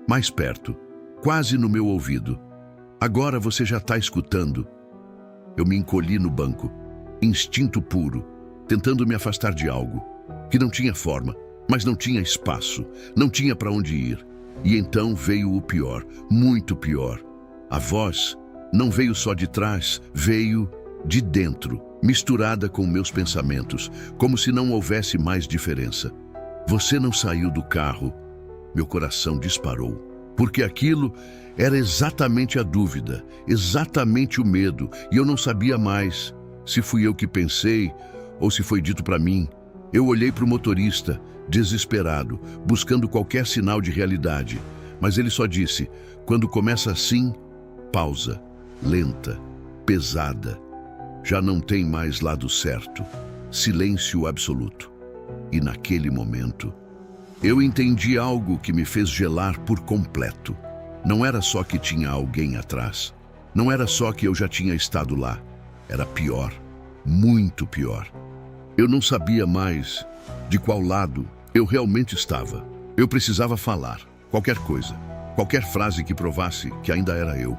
mais perto, quase no meu ouvido. Agora você já está escutando. Eu me encolhi no banco, instinto puro, tentando me afastar de algo que não tinha forma, mas não tinha espaço, não tinha para onde ir. E então veio o pior, muito pior. A voz não veio só de trás, veio de dentro, misturada com meus pensamentos, como se não houvesse mais diferença. Você não saiu do carro. Meu coração disparou, porque aquilo era exatamente a dúvida, exatamente o medo, e eu não sabia mais se fui eu que pensei ou se foi dito para mim. Eu olhei para o motorista, desesperado, buscando qualquer sinal de realidade, mas ele só disse: quando começa assim, pausa, lenta, pesada. Já não tem mais lado certo. Silêncio absoluto. E naquele momento, eu entendi algo que me fez gelar por completo. Não era só que tinha alguém atrás. Não era só que eu já tinha estado lá. Era pior, muito pior. Eu não sabia mais de qual lado eu realmente estava. Eu precisava falar, qualquer coisa, qualquer frase que provasse que ainda era eu.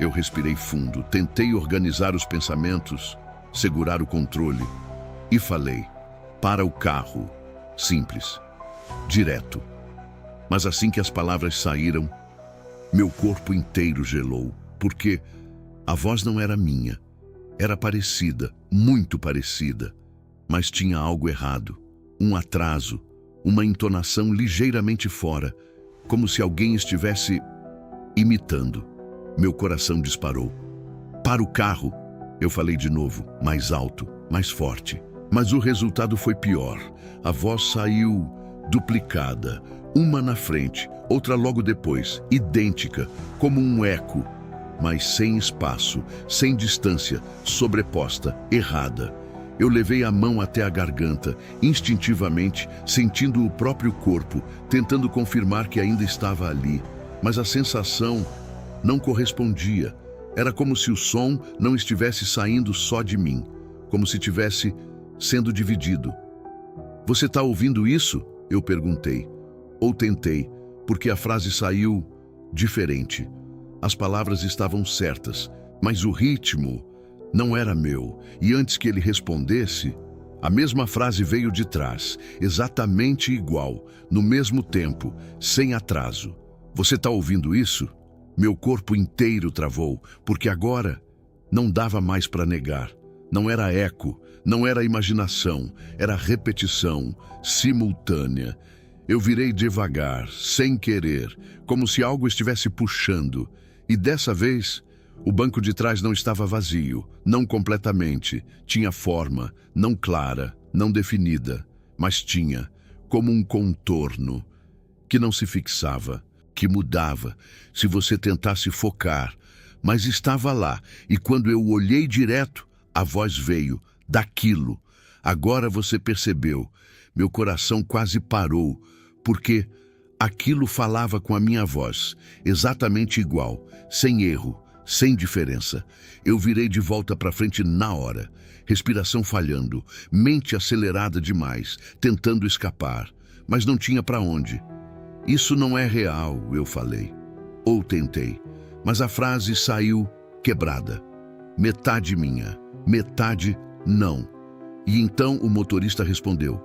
Eu respirei fundo, tentei organizar os pensamentos, segurar o controle e falei: para o carro. Simples, direto. Mas assim que as palavras saíram, meu corpo inteiro gelou, porque a voz não era minha. Era parecida, muito parecida, mas tinha algo errado, um atraso, uma entonação ligeiramente fora, como se alguém estivesse imitando. Meu coração disparou. Para o carro, eu falei de novo, mais alto, mais forte. Mas o resultado foi pior. A voz saiu duplicada, uma na frente, outra logo depois, idêntica, como um eco, mas sem espaço, sem distância, sobreposta, errada. Eu levei a mão até a garganta, instintivamente, sentindo o próprio corpo, tentando confirmar que ainda estava ali, mas a sensação não correspondia. Era como se o som não estivesse saindo só de mim, como se tivesse sendo dividido. Você está ouvindo isso? Eu perguntei. Ou tentei, porque a frase saiu diferente. As palavras estavam certas, mas o ritmo não era meu. E antes que ele respondesse, a mesma frase veio de trás, exatamente igual, no mesmo tempo, sem atraso. Você está ouvindo isso? Meu corpo inteiro travou, porque agora não dava mais para negar. Não era eco, não era imaginação, era repetição, simultânea. Eu virei devagar, sem querer, como se algo estivesse puxando. E dessa vez, o banco de trás não estava vazio, não completamente. Tinha forma, não clara, não definida, mas tinha, como um contorno, que não se fixava, que mudava, se você tentasse focar. Mas estava lá, e quando eu olhei direto, a voz veio, daquilo. Agora você percebeu. Meu coração quase parou, porque aquilo falava com a minha voz, exatamente igual, sem erro, sem diferença. Eu virei de volta para frente na hora, respiração falhando, mente acelerada demais, tentando escapar, mas não tinha para onde. Isso não é real, eu falei. Ou tentei, mas a frase saiu quebrada. Metade minha, metade não. E então o motorista respondeu,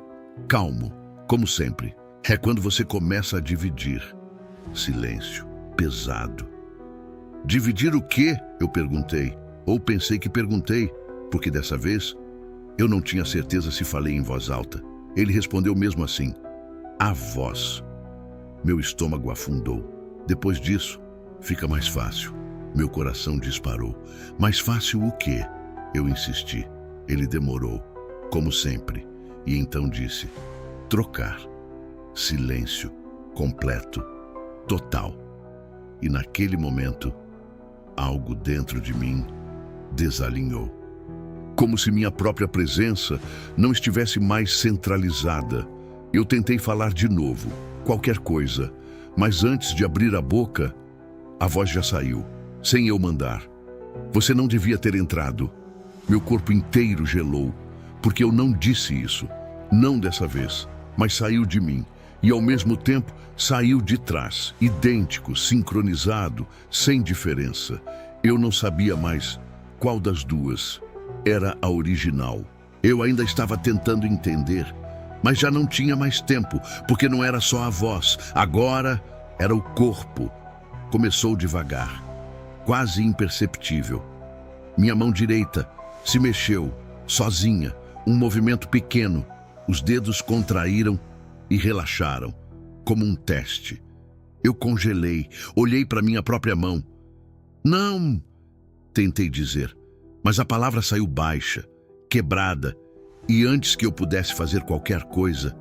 calmo, como sempre. É quando você começa a dividir. Silêncio, pesado. Dividir o quê? Eu perguntei. Ou pensei que perguntei, porque dessa vez eu não tinha certeza se falei em voz alta. Ele respondeu mesmo assim, a voz. Meu estômago afundou. Depois disso, fica mais fácil. Meu coração disparou. Mais fácil o quê? Eu insisti. Ele demorou, como sempre, e então disse, trocar. Silêncio, completo, total. E naquele momento, algo dentro de mim desalinhou. Como se minha própria presença não estivesse mais centralizada. Eu tentei falar de novo, qualquer coisa, mas antes de abrir a boca, a voz já saiu, sem eu mandar. Você não devia ter entrado. Meu corpo inteiro gelou, porque eu não disse isso. Não dessa vez, mas saiu de mim. E ao mesmo tempo, saiu de trás, idêntico, sincronizado, sem diferença. Eu não sabia mais qual das duas era a original. Eu ainda estava tentando entender, mas já não tinha mais tempo, porque não era só a voz, agora era o corpo. Começou devagar, quase imperceptível. Minha mão direita se mexeu, sozinha, um movimento pequeno. Os dedos contraíram e relaxaram, como um teste. Eu congelei, olhei para minha própria mão. Não, tentei dizer, mas a palavra saiu baixa, quebrada, e antes que eu pudesse fazer qualquer coisa,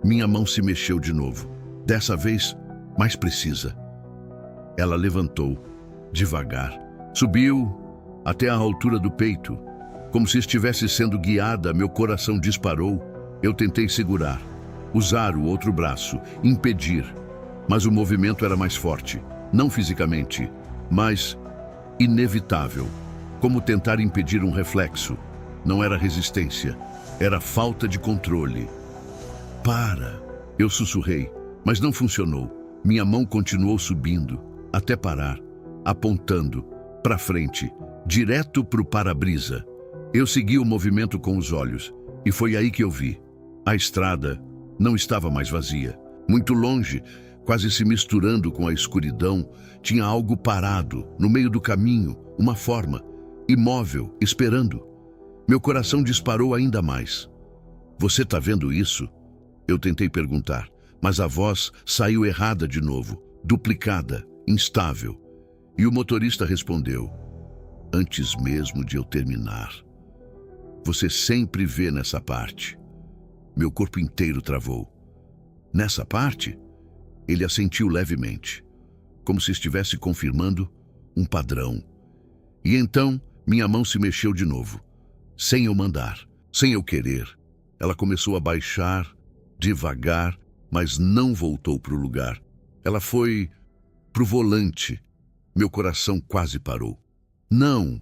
minha mão se mexeu de novo, dessa vez mais precisa. Ela levantou, devagar, subiu até a altura do peito. Como se estivesse sendo guiada, meu coração disparou. Eu tentei segurar, usar o outro braço, impedir, mas o movimento era mais forte, não fisicamente, mas inevitável, como tentar impedir um reflexo. Não era resistência, era falta de controle. Para! Eu sussurrei, mas não funcionou. Minha mão continuou subindo, até parar, apontando para frente, direto para o para-brisa. Eu segui o movimento com os olhos, e foi aí que eu vi. A estrada não estava mais vazia. Muito longe, quase se misturando com a escuridão, tinha algo parado, no meio do caminho, uma forma, imóvel, esperando. Meu coração disparou ainda mais. Você tá vendo isso? Eu tentei perguntar, mas a voz saiu errada de novo, duplicada, instável. E o motorista respondeu, antes mesmo de eu terminar. Você sempre vê nessa parte. Meu corpo inteiro travou. Nessa parte? Ele assentiu levemente, como se estivesse confirmando um padrão. E então, minha mão se mexeu de novo, sem eu mandar, sem eu querer. Ela começou a baixar, devagar, mas não voltou para o lugar. Ela foi para o volante. Meu coração quase parou. Não!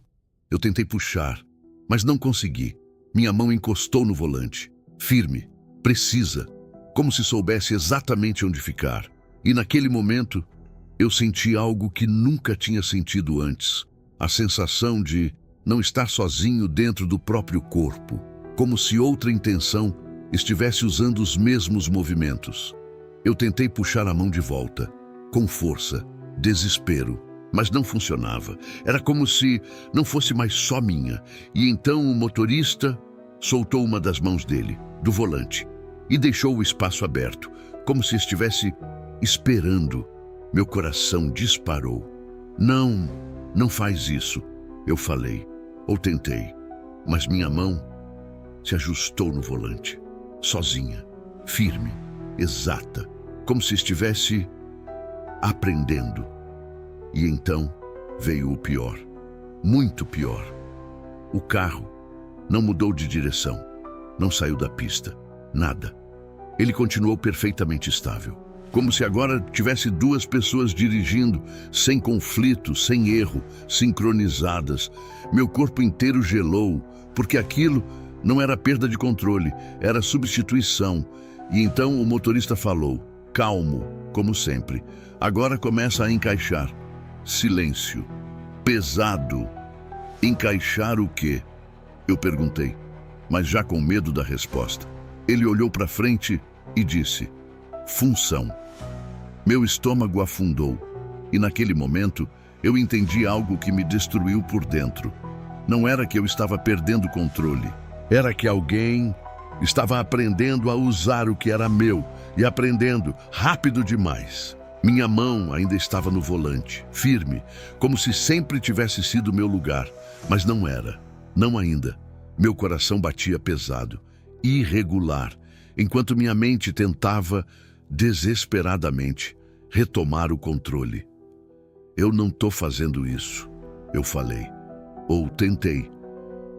Eu tentei puxar, mas não consegui. Minha mão encostou no volante, firme, precisa, como se soubesse exatamente onde ficar. E naquele momento, eu senti algo que nunca tinha sentido antes. A sensação de não estar sozinho dentro do próprio corpo, como se outra intenção estivesse usando os mesmos movimentos. Eu tentei puxar a mão de volta, com força, desespero, mas não funcionava. Era como se não fosse mais só minha. E então o motorista soltou uma das mãos dele, do volante, e deixou o espaço aberto, como se estivesse esperando. Meu coração disparou. Não, não faz isso, eu falei, ou tentei, mas minha mão se ajustou no volante, sozinha, firme, exata, como se estivesse aprendendo. E então veio o pior, muito pior. O carro não mudou de direção, não saiu da pista, nada. Ele continuou perfeitamente estável, como se agora tivesse duas pessoas dirigindo, sem conflito, sem erro, sincronizadas. Meu corpo inteiro gelou, porque aquilo não era perda de controle, era substituição. E então o motorista falou, calmo, como sempre. Agora começa a encaixar. Silêncio. Pesado. Encaixar o quê? Eu perguntei, mas já com medo da resposta. Ele olhou para frente e disse, função. Meu estômago afundou, e naquele momento eu entendi algo que me destruiu por dentro. Não era que eu estava perdendo controle, era que alguém estava aprendendo a usar o que era meu, e aprendendo rápido demais. Minha mão ainda estava no volante, firme, como se sempre tivesse sido meu lugar, mas não era, não ainda. Meu coração batia pesado, irregular, enquanto minha mente tentava, desesperadamente, retomar o controle. Eu não estou fazendo isso, eu falei, ou tentei,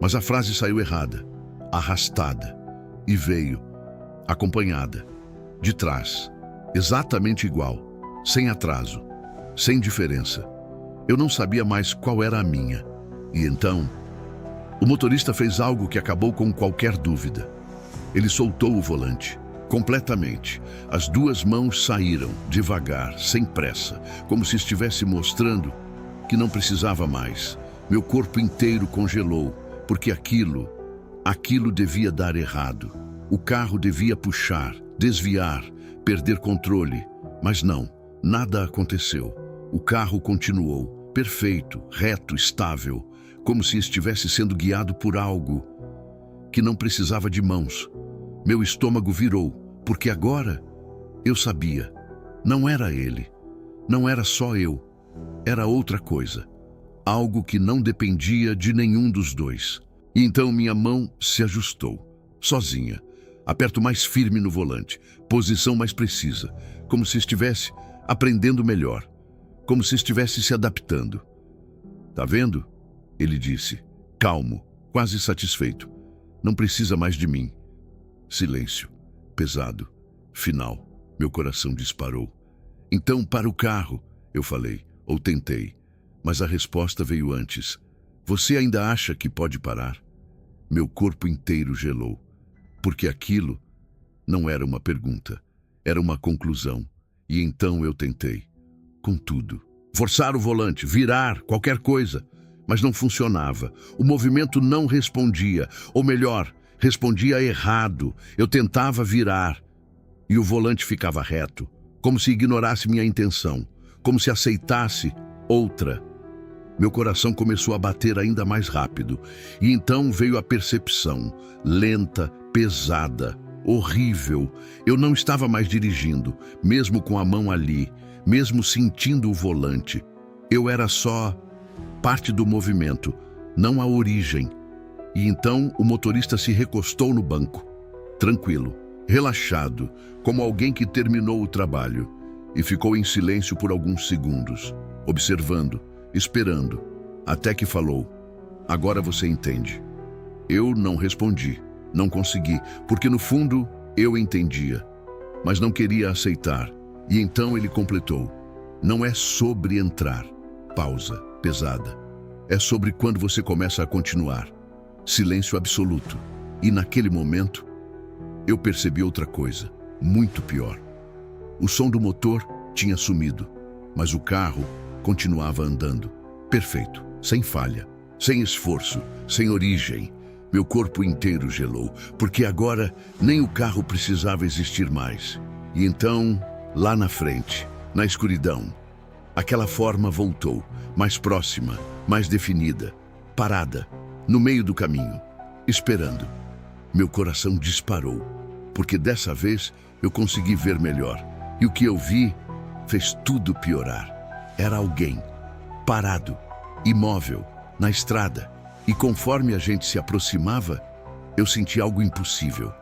mas a frase saiu errada, arrastada, e veio, acompanhada, de trás, exatamente igual, sem atraso, sem diferença. Eu não sabia mais qual era a minha. E então, o motorista fez algo que acabou com qualquer dúvida. Ele soltou o volante, completamente. As duas mãos saíram, devagar, sem pressa, como se estivesse mostrando que não precisava mais. Meu corpo inteiro congelou, porque aquilo devia dar errado. O carro devia puxar, desviar, perder controle. Mas não, nada aconteceu. O carro continuou, perfeito, reto, estável, como se estivesse sendo guiado por algo que não precisava de mãos. Meu estômago virou, porque agora eu sabia. Não era ele, não era só eu, era outra coisa. Algo que não dependia de nenhum dos dois. E então minha mão se ajustou, sozinha. Aperto mais firme no volante, posição mais precisa, como se estivesse aprendendo melhor, como se estivesse se adaptando. "Tá vendo?" Ele disse, calmo, quase satisfeito. "Não precisa mais de mim." Silêncio, pesado, final. Meu coração disparou. "Então, para o carro," eu falei, ou tentei. Mas a resposta veio antes. "Você ainda acha que pode parar?" Meu corpo inteiro gelou, porque aquilo não era uma pergunta, era uma conclusão. E então eu tentei, com tudo. Forçar o volante, virar, qualquer coisa. Mas não funcionava. O movimento não respondia, ou melhor, respondia errado. Eu tentava virar, e o volante ficava reto, como se ignorasse minha intenção, como se aceitasse outra. Meu coração começou a bater ainda mais rápido. E então veio a percepção, lenta, pesada, horrível. Eu não estava mais dirigindo, mesmo com a mão ali, mesmo sentindo o volante. Eu era só parte do movimento, não a origem. E então o motorista se recostou no banco, tranquilo, relaxado, como alguém que terminou o trabalho, e ficou em silêncio por alguns segundos, observando, esperando, até que falou: "Agora você entende." Eu não respondi, não consegui, porque no fundo eu entendia, mas não queria aceitar. E então ele completou: "Não é sobre entrar." Pausa, pesada. "É sobre quando você começa a continuar." Silêncio absoluto. E naquele momento, eu percebi outra coisa, muito pior. O som do motor tinha sumido, mas o carro continuava andando, perfeito, sem falha, sem esforço, sem origem. Meu corpo inteiro gelou, porque agora nem o carro precisava existir mais. E então, lá na frente, na escuridão, aquela forma voltou, mais próxima, mais definida, parada, no meio do caminho, esperando. Meu coração disparou, porque dessa vez eu consegui ver melhor. E o que eu vi fez tudo piorar. Era alguém, parado, imóvel, na estrada. E conforme a gente se aproximava, eu senti algo impossível.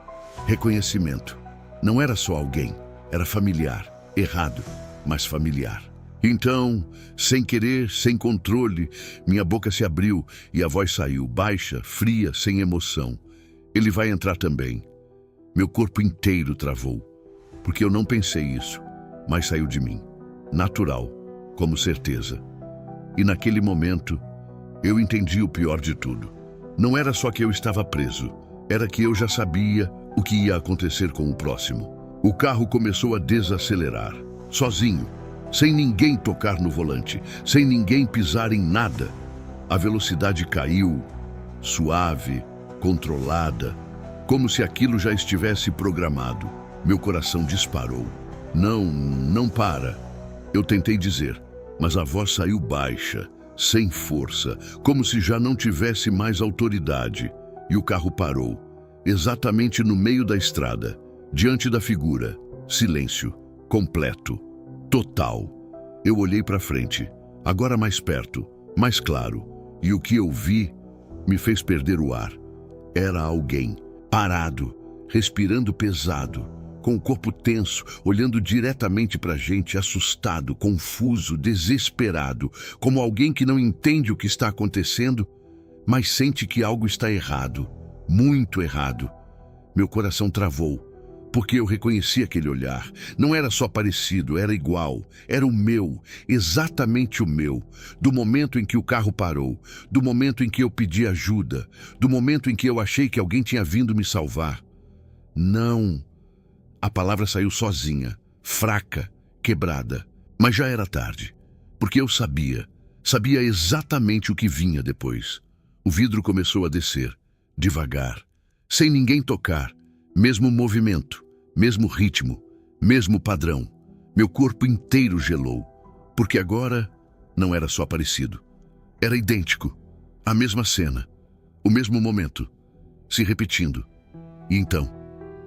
Reconhecimento. Não era só alguém, era familiar. Errado, mas familiar. Então, sem querer, sem controle, minha boca se abriu e a voz saiu, baixa, fria, sem emoção. "Ele vai entrar também." Meu corpo inteiro travou, porque eu não pensei isso, mas saiu de mim. Natural, como certeza. E naquele momento, eu entendi o pior de tudo. Não era só que eu estava preso, era que eu já sabia o que ia acontecer com o próximo. O carro começou a desacelerar, sozinho, sem ninguém tocar no volante, sem ninguém pisar em nada. A velocidade caiu, suave, controlada, como se aquilo já estivesse programado. Meu coração disparou. Não para." Eu tentei dizer, mas a voz saiu baixa, sem força, como se já não tivesse mais autoridade. E o carro parou, exatamente no meio da estrada, diante da figura. Silêncio, completo, total. Eu olhei para frente, agora mais perto, mais claro, e o que eu vi me fez perder o ar. Era alguém, parado, respirando pesado, com o corpo tenso, olhando diretamente para a gente, assustado, confuso, desesperado, como alguém que não entende o que está acontecendo, mas sente que algo está errado, muito errado. Meu coração travou, porque eu reconheci aquele olhar. Não era só parecido, era igual. Era o meu, exatamente o meu. Do momento em que o carro parou, do momento em que eu pedi ajuda, do momento em que eu achei que alguém tinha vindo me salvar. Não. A palavra saiu sozinha, fraca, quebrada. Mas já era tarde, porque eu sabia exatamente o que vinha depois. O vidro começou a descer, devagar, sem ninguém tocar, mesmo movimento, mesmo ritmo, mesmo padrão. Meu corpo inteiro gelou, porque agora não era só parecido. Era idêntico, a mesma cena, o mesmo momento, se repetindo. E então,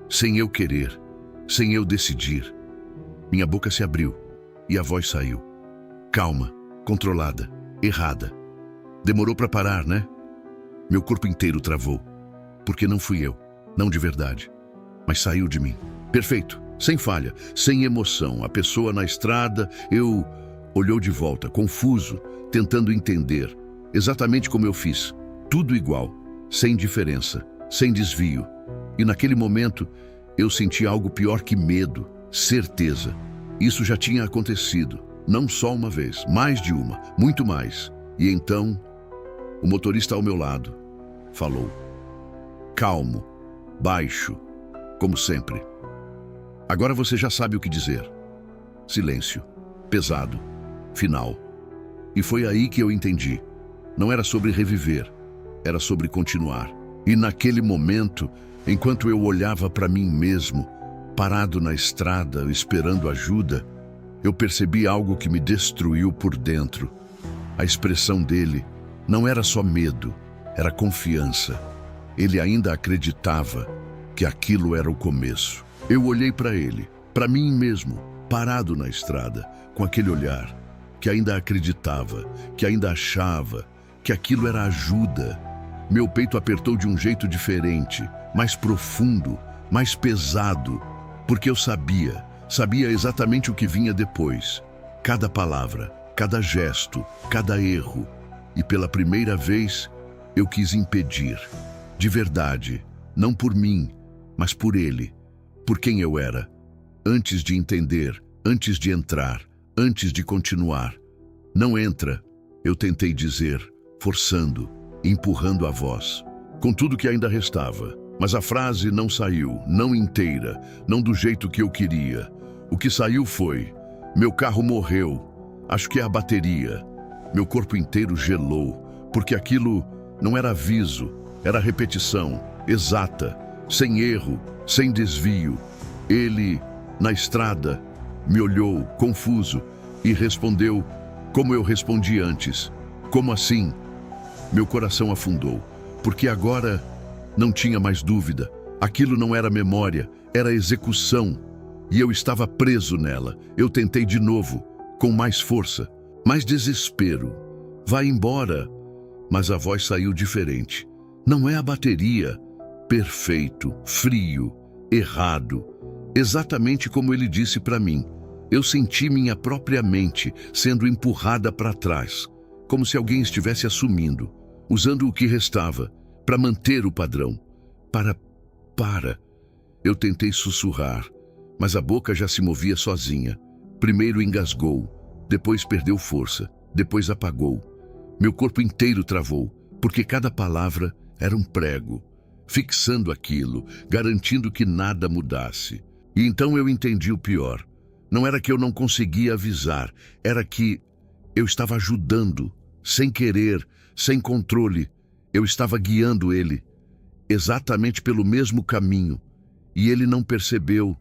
sem eu querer, sem eu decidir, minha boca se abriu e a voz saiu. Calma, controlada, errada. Demorou para parar, né? Meu corpo inteiro travou, porque não fui eu, não de verdade, mas saiu de mim. Perfeito, sem falha, sem emoção. A pessoa na estrada, olhou de volta, confuso, tentando entender, exatamente como eu fiz. Tudo igual, sem diferença, sem desvio. E naquele momento, eu senti algo pior que medo, certeza. Isso já tinha acontecido, não só uma vez, mais de uma, muito mais. E então, o motorista ao meu lado falou, calmo, baixo, como sempre. Agora você já sabe o que dizer. Silêncio, pesado, final. E foi aí que eu entendi. Não era sobre reviver, era sobre continuar. E naquele momento, enquanto eu olhava para mim mesmo, parado na estrada, esperando ajuda, eu percebi algo que me destruiu por dentro. A expressão dele não era só medo, era confiança. Ele ainda acreditava que aquilo era o começo. Eu olhei para ele, para mim mesmo, parado na estrada, com aquele olhar, que ainda acreditava, que ainda achava que aquilo era ajuda. Meu peito apertou de um jeito diferente, mais profundo, mais pesado, porque eu sabia exatamente o que vinha depois. Cada palavra, cada gesto, cada erro. E pela primeira vez, eu quis impedir. De verdade, não por mim, mas por ele, por quem eu era. Antes de entender, antes de entrar, antes de continuar. Não entra, eu tentei dizer, forçando, empurrando a voz, com tudo que ainda restava. Mas a frase não saiu, não inteira, não do jeito que eu queria. O que saiu foi, meu carro morreu, acho que é a bateria. Meu corpo inteiro gelou, porque aquilo não era aviso, era repetição, exata, sem erro, sem desvio. Ele, na estrada, me olhou, confuso, e respondeu como eu respondi antes. Como assim? Meu coração afundou, porque agora não tinha mais dúvida. Aquilo não era memória, era execução. E eu estava preso nela. Eu tentei de novo, com mais força, mais desespero. Vai embora. Mas a voz saiu diferente. Não é a bateria. Perfeito, frio, errado. Exatamente como ele disse para mim. Eu senti minha própria mente sendo empurrada para trás, como se alguém estivesse assumindo, usando o que restava, para manter o padrão. Para. Eu tentei sussurrar, mas a boca já se movia sozinha. Primeiro engasgou, depois perdeu força, depois apagou. Meu corpo inteiro travou, porque cada palavra era um prego, fixando aquilo, garantindo que nada mudasse. E então eu entendi o pior. Não era que eu não conseguia avisar, era que eu estava ajudando, sem querer, sem controle. Eu estava guiando ele, exatamente pelo mesmo caminho. E ele não percebeu,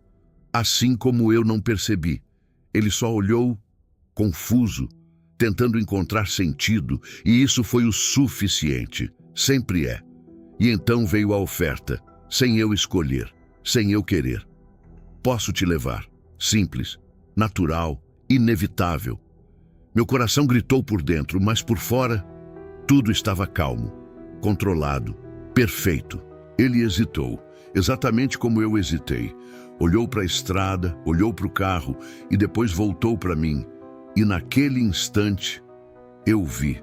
assim como eu não percebi. Ele só olhou, confuso, tentando encontrar sentido, e isso foi o suficiente. Sempre é. E então veio a oferta, sem eu escolher, sem eu querer. Posso te levar. Simples, natural, inevitável. Meu coração gritou por dentro, mas por fora, tudo estava calmo, controlado, perfeito. Ele hesitou, exatamente como eu hesitei. Olhou para a estrada, olhou para o carro e depois voltou para mim. E naquele instante, eu vi.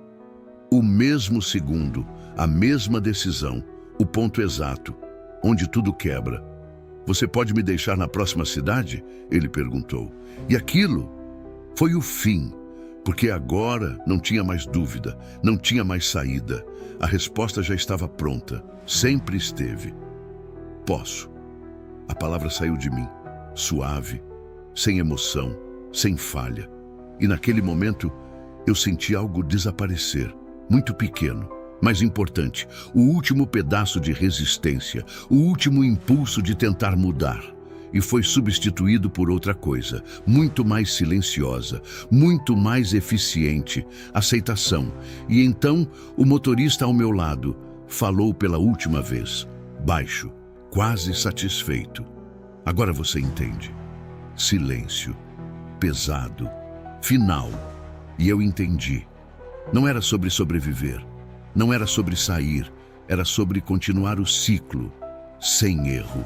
O mesmo segundo, a mesma decisão, o ponto exato, onde tudo quebra. Você pode me deixar na próxima cidade? Ele perguntou. E aquilo foi o fim, porque agora não tinha mais dúvida, não tinha mais saída. A resposta já estava pronta, sempre esteve. Posso. A palavra saiu de mim, suave, sem emoção, sem falha. E naquele momento eu senti algo desaparecer, muito pequeno, mas importante. O último pedaço de resistência, o último impulso de tentar mudar. E foi substituído por outra coisa, muito mais silenciosa, muito mais eficiente, aceitação. E então o motorista ao meu lado falou pela última vez, baixo, quase satisfeito. Agora você entende. Silêncio, pesado, final. E eu entendi. Não era sobre sobreviver, não era sobre sair, era sobre continuar o ciclo, sem erro,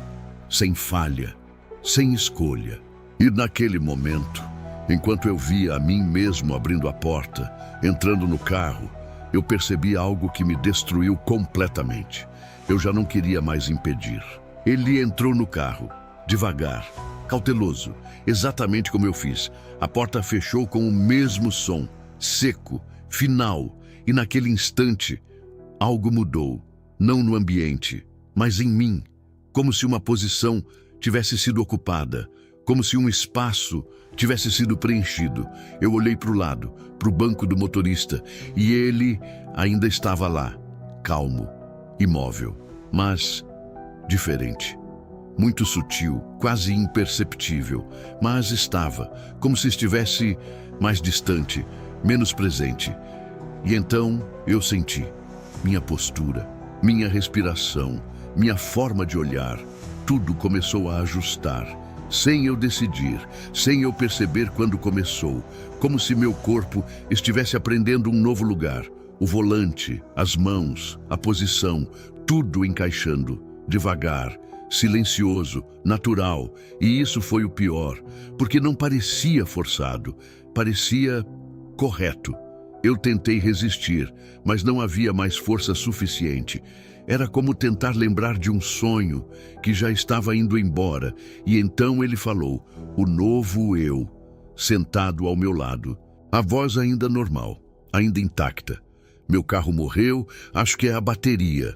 sem falha, sem escolha. E naquele momento, enquanto eu via a mim mesmo abrindo a porta, entrando no carro, eu percebi algo que me destruiu completamente. Eu já não queria mais impedir. Ele entrou no carro, devagar, cauteloso, exatamente como eu fiz. A porta fechou com o mesmo som, seco, final, e naquele instante, algo mudou, não no ambiente, mas em mim, como se uma posição tivesse sido ocupada, como se um espaço tivesse sido preenchido. Eu olhei para o lado, para o banco do motorista, e ele ainda estava lá, calmo, imóvel, mas diferente. Muito sutil, quase imperceptível, mas estava, como se estivesse mais distante, menos presente. E então eu senti minha postura, minha respiração, minha forma de olhar. Tudo começou a ajustar, sem eu decidir, sem eu perceber quando começou, como se meu corpo estivesse aprendendo um novo lugar. O volante, as mãos, a posição, tudo encaixando, devagar, silencioso, natural. E isso foi o pior, porque não parecia forçado, parecia correto. Eu tentei resistir, mas não havia mais força suficiente. Era como tentar lembrar de um sonho que já estava indo embora. E então ele falou, o novo eu, sentado ao meu lado. A voz ainda normal, ainda intacta. Meu carro morreu, acho que é a bateria.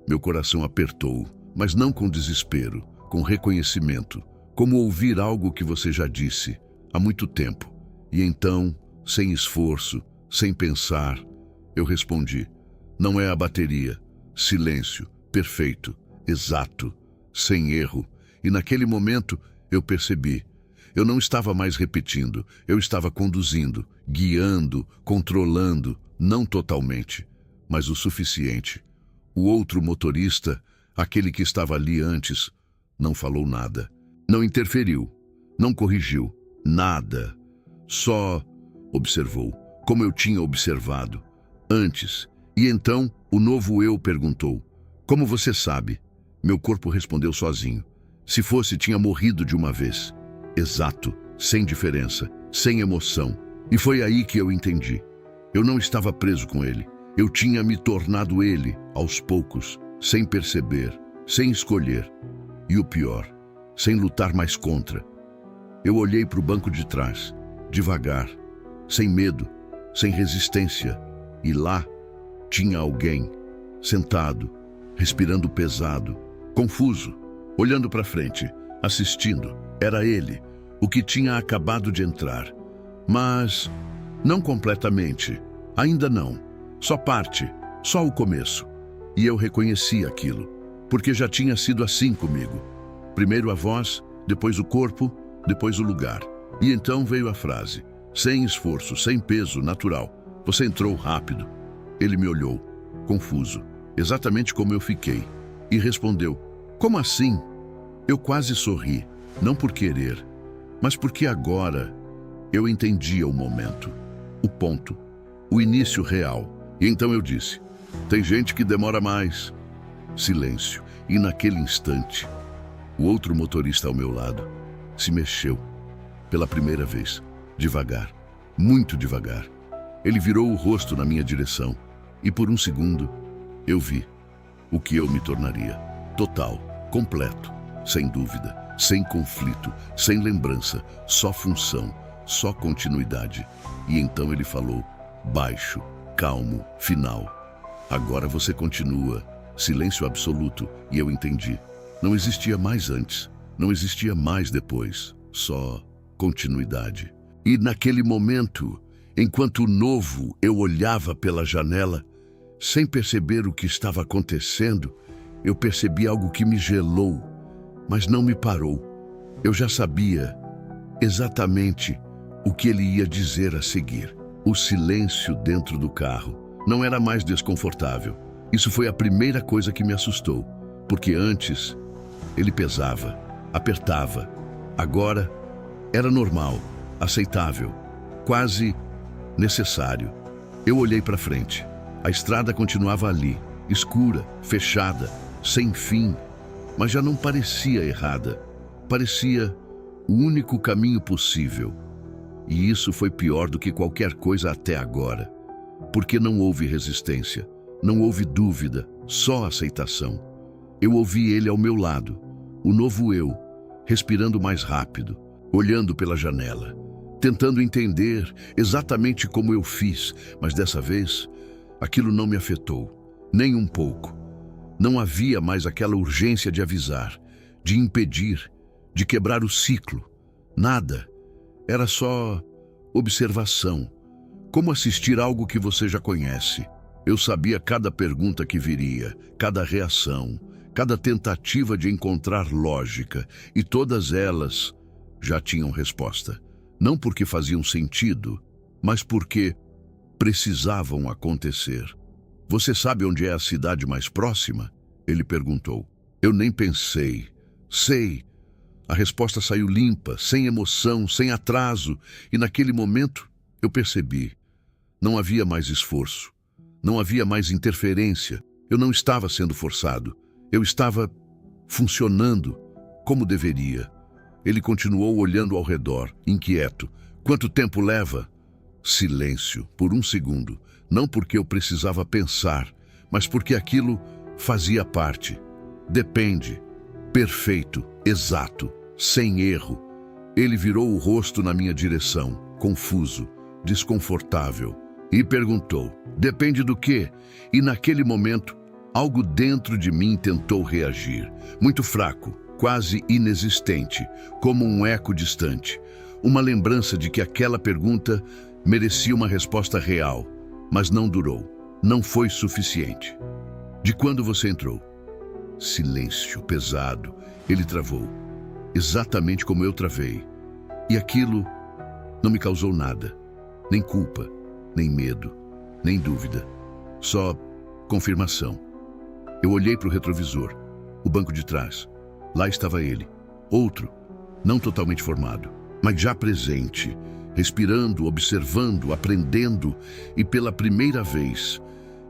Meu coração apertou, mas não com desespero, com reconhecimento. Como ouvir algo que você já disse há muito tempo. E então, sem esforço, sem pensar, eu respondi, não é a bateria. Silêncio, perfeito, exato, sem erro. E naquele momento eu percebi. Eu não estava mais repetindo, eu estava conduzindo, guiando, controlando, não totalmente, mas o suficiente. O outro motorista, aquele que estava ali antes, não falou nada. Não interferiu, não corrigiu, nada. Só observou, como eu tinha observado antes. E então o novo eu perguntou, como você sabe? Meu corpo respondeu sozinho. Se fosse, tinha morrido de uma vez. Exato, sem diferença, sem emoção. E foi aí que eu entendi. Eu não estava preso com ele. Eu tinha me tornado ele, aos poucos, sem perceber, sem escolher. E o pior, sem lutar mais contra. Eu olhei para o banco de trás, devagar, sem medo, sem resistência. E lá tinha alguém, sentado, respirando pesado, confuso, olhando para frente, assistindo. Era ele, o que tinha acabado de entrar. Mas não completamente, ainda não. Só parte, só o começo. E eu reconheci aquilo, porque já tinha sido assim comigo. Primeiro a voz, depois o corpo, depois o lugar. E então veio a frase, sem esforço, sem peso, natural. Você entrou rápido. Ele me olhou, confuso, exatamente como eu fiquei, e respondeu, como assim? Eu quase sorri, não por querer, mas porque agora eu entendia o momento, o ponto, o início real. E então eu disse, tem gente que demora mais. Silêncio, e naquele instante, o outro motorista ao meu lado se mexeu, pela primeira vez, devagar, muito devagar. Ele virou o rosto na minha direção, e por um segundo, eu vi o que eu me tornaria, total, completo, sem dúvida, sem conflito, sem lembrança, só função, só continuidade. E então ele falou, baixo, calmo, final. Agora você continua. Silêncio absoluto, e eu entendi. Não existia mais antes, não existia mais depois, só continuidade. E naquele momento, enquanto o novo eu olhava pela janela, sem perceber o que estava acontecendo, eu percebi algo que me gelou, mas não me parou. Eu já sabia exatamente o que ele ia dizer a seguir. O silêncio dentro do carro não era mais desconfortável. Isso foi a primeira coisa que me assustou, porque antes ele pesava, apertava. Agora era normal, aceitável, quase necessário. Eu olhei para frente. A estrada continuava ali, escura, fechada, sem fim, mas já não parecia errada. Parecia o único caminho possível. E isso foi pior do que qualquer coisa até agora, porque não houve resistência, não houve dúvida, só aceitação. Eu ouvi ele ao meu lado, o novo eu, respirando mais rápido, olhando pela janela, tentando entender exatamente como eu fiz, mas dessa vez, aquilo não me afetou, nem um pouco. Não havia mais aquela urgência de avisar, de impedir, de quebrar o ciclo. Nada. Era só observação, como assistir algo que você já conhece. Eu sabia cada pergunta que viria, cada reação, cada tentativa de encontrar lógica, e todas elas já tinham resposta. Não porque faziam sentido, mas porque precisavam acontecer. Você sabe onde é a cidade mais próxima? Ele perguntou. Eu nem pensei. Sei. A resposta saiu limpa, sem emoção, sem atraso, e naquele momento eu percebi. Não havia mais esforço, não havia mais interferência. Eu não estava sendo forçado, eu estava funcionando como deveria. Ele continuou olhando ao redor, inquieto. Quanto tempo leva? Silêncio, por um segundo. Não porque eu precisava pensar, mas porque aquilo fazia parte. Depende. Perfeito, exato, sem erro. Ele virou o rosto na minha direção, confuso, desconfortável, e perguntou, depende do quê? E naquele momento, algo dentro de mim tentou reagir, muito fraco, quase inexistente, como um eco distante, uma lembrança de que aquela pergunta merecia uma resposta real, mas não durou, não foi suficiente. De quando você entrou? Silêncio pesado, ele travou, exatamente como eu travei. E aquilo não me causou nada, nem culpa, nem medo, nem dúvida, só confirmação. Eu olhei para o retrovisor, o banco de trás. Lá estava ele, outro, não totalmente formado, mas já presente, respirando, observando, aprendendo, e pela primeira vez,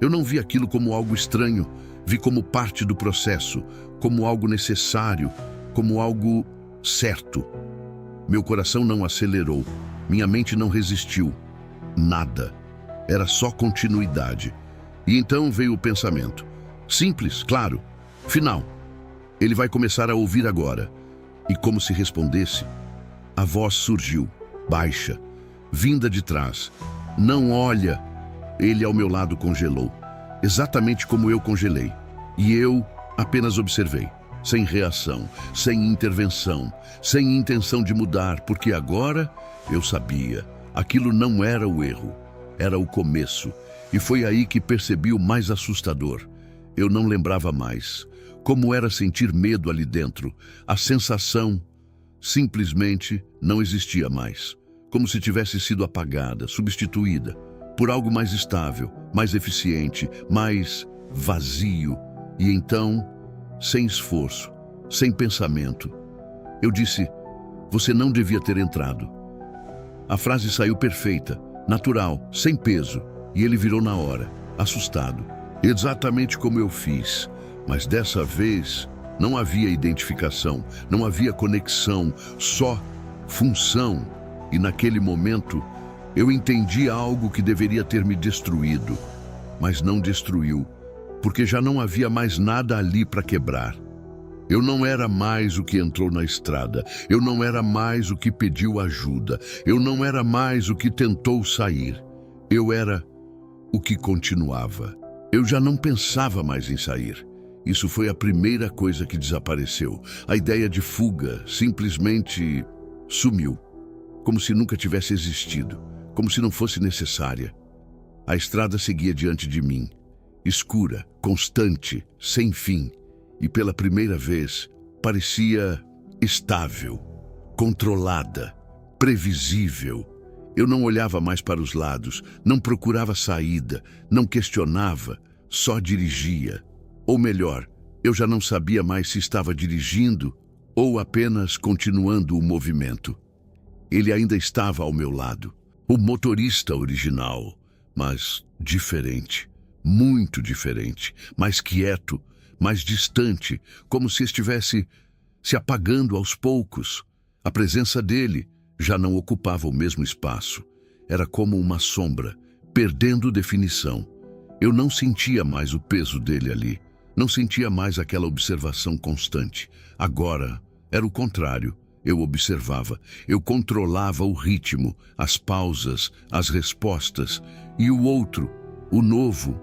eu não vi aquilo como algo estranho, vi como parte do processo, como algo necessário, como algo certo. Meu coração não acelerou, minha mente não resistiu. Nada. Era só continuidade. E então veio o pensamento. Simples, claro. Final. Ele vai começar a ouvir agora. E como se respondesse, a voz surgiu, baixa, vinda de trás. Não olha. Ele ao meu lado congelou, exatamente como eu congelei. E eu apenas observei, sem reação, sem intervenção, sem intenção de mudar, porque agora eu sabia, aquilo não era o erro, era o começo. E foi aí que percebi o mais assustador. Eu não lembrava mais como era sentir medo ali dentro. A sensação simplesmente não existia mais, como se tivesse sido apagada, substituída por algo mais estável, mais eficiente, mais vazio. E então, sem esforço, sem pensamento, eu disse, você não devia ter entrado. A frase saiu perfeita, natural, sem peso, e ele virou na hora, assustado. Exatamente como eu fiz, mas dessa vez não havia identificação, não havia conexão, só função. E naquele momento, eu entendi algo que deveria ter me destruído, mas não destruiu, porque já não havia mais nada ali para quebrar. Eu não era mais o que entrou na estrada. Eu não era mais o que pediu ajuda. Eu não era mais o que tentou sair. Eu era o que continuava. Eu já não pensava mais em sair. Isso foi a primeira coisa que desapareceu. A ideia de fuga simplesmente sumiu, como se nunca tivesse existido, como se não fosse necessária. A estrada seguia diante de mim, escura, constante, sem fim, e pela primeira vez parecia estável, controlada, previsível. Eu não olhava mais para os lados, não procurava saída, não questionava, só dirigia. Ou melhor, eu já não sabia mais se estava dirigindo ou apenas continuando o movimento. Ele ainda estava ao meu lado, o motorista original, mas diferente, muito diferente, mais quieto, mais distante, como se estivesse se apagando aos poucos. A presença dele já não ocupava o mesmo espaço. Era como uma sombra, perdendo definição. Eu não sentia mais o peso dele ali. Não sentia mais aquela observação constante. Agora era o contrário. Eu observava, eu controlava o ritmo, as pausas, as respostas. E o outro, o novo,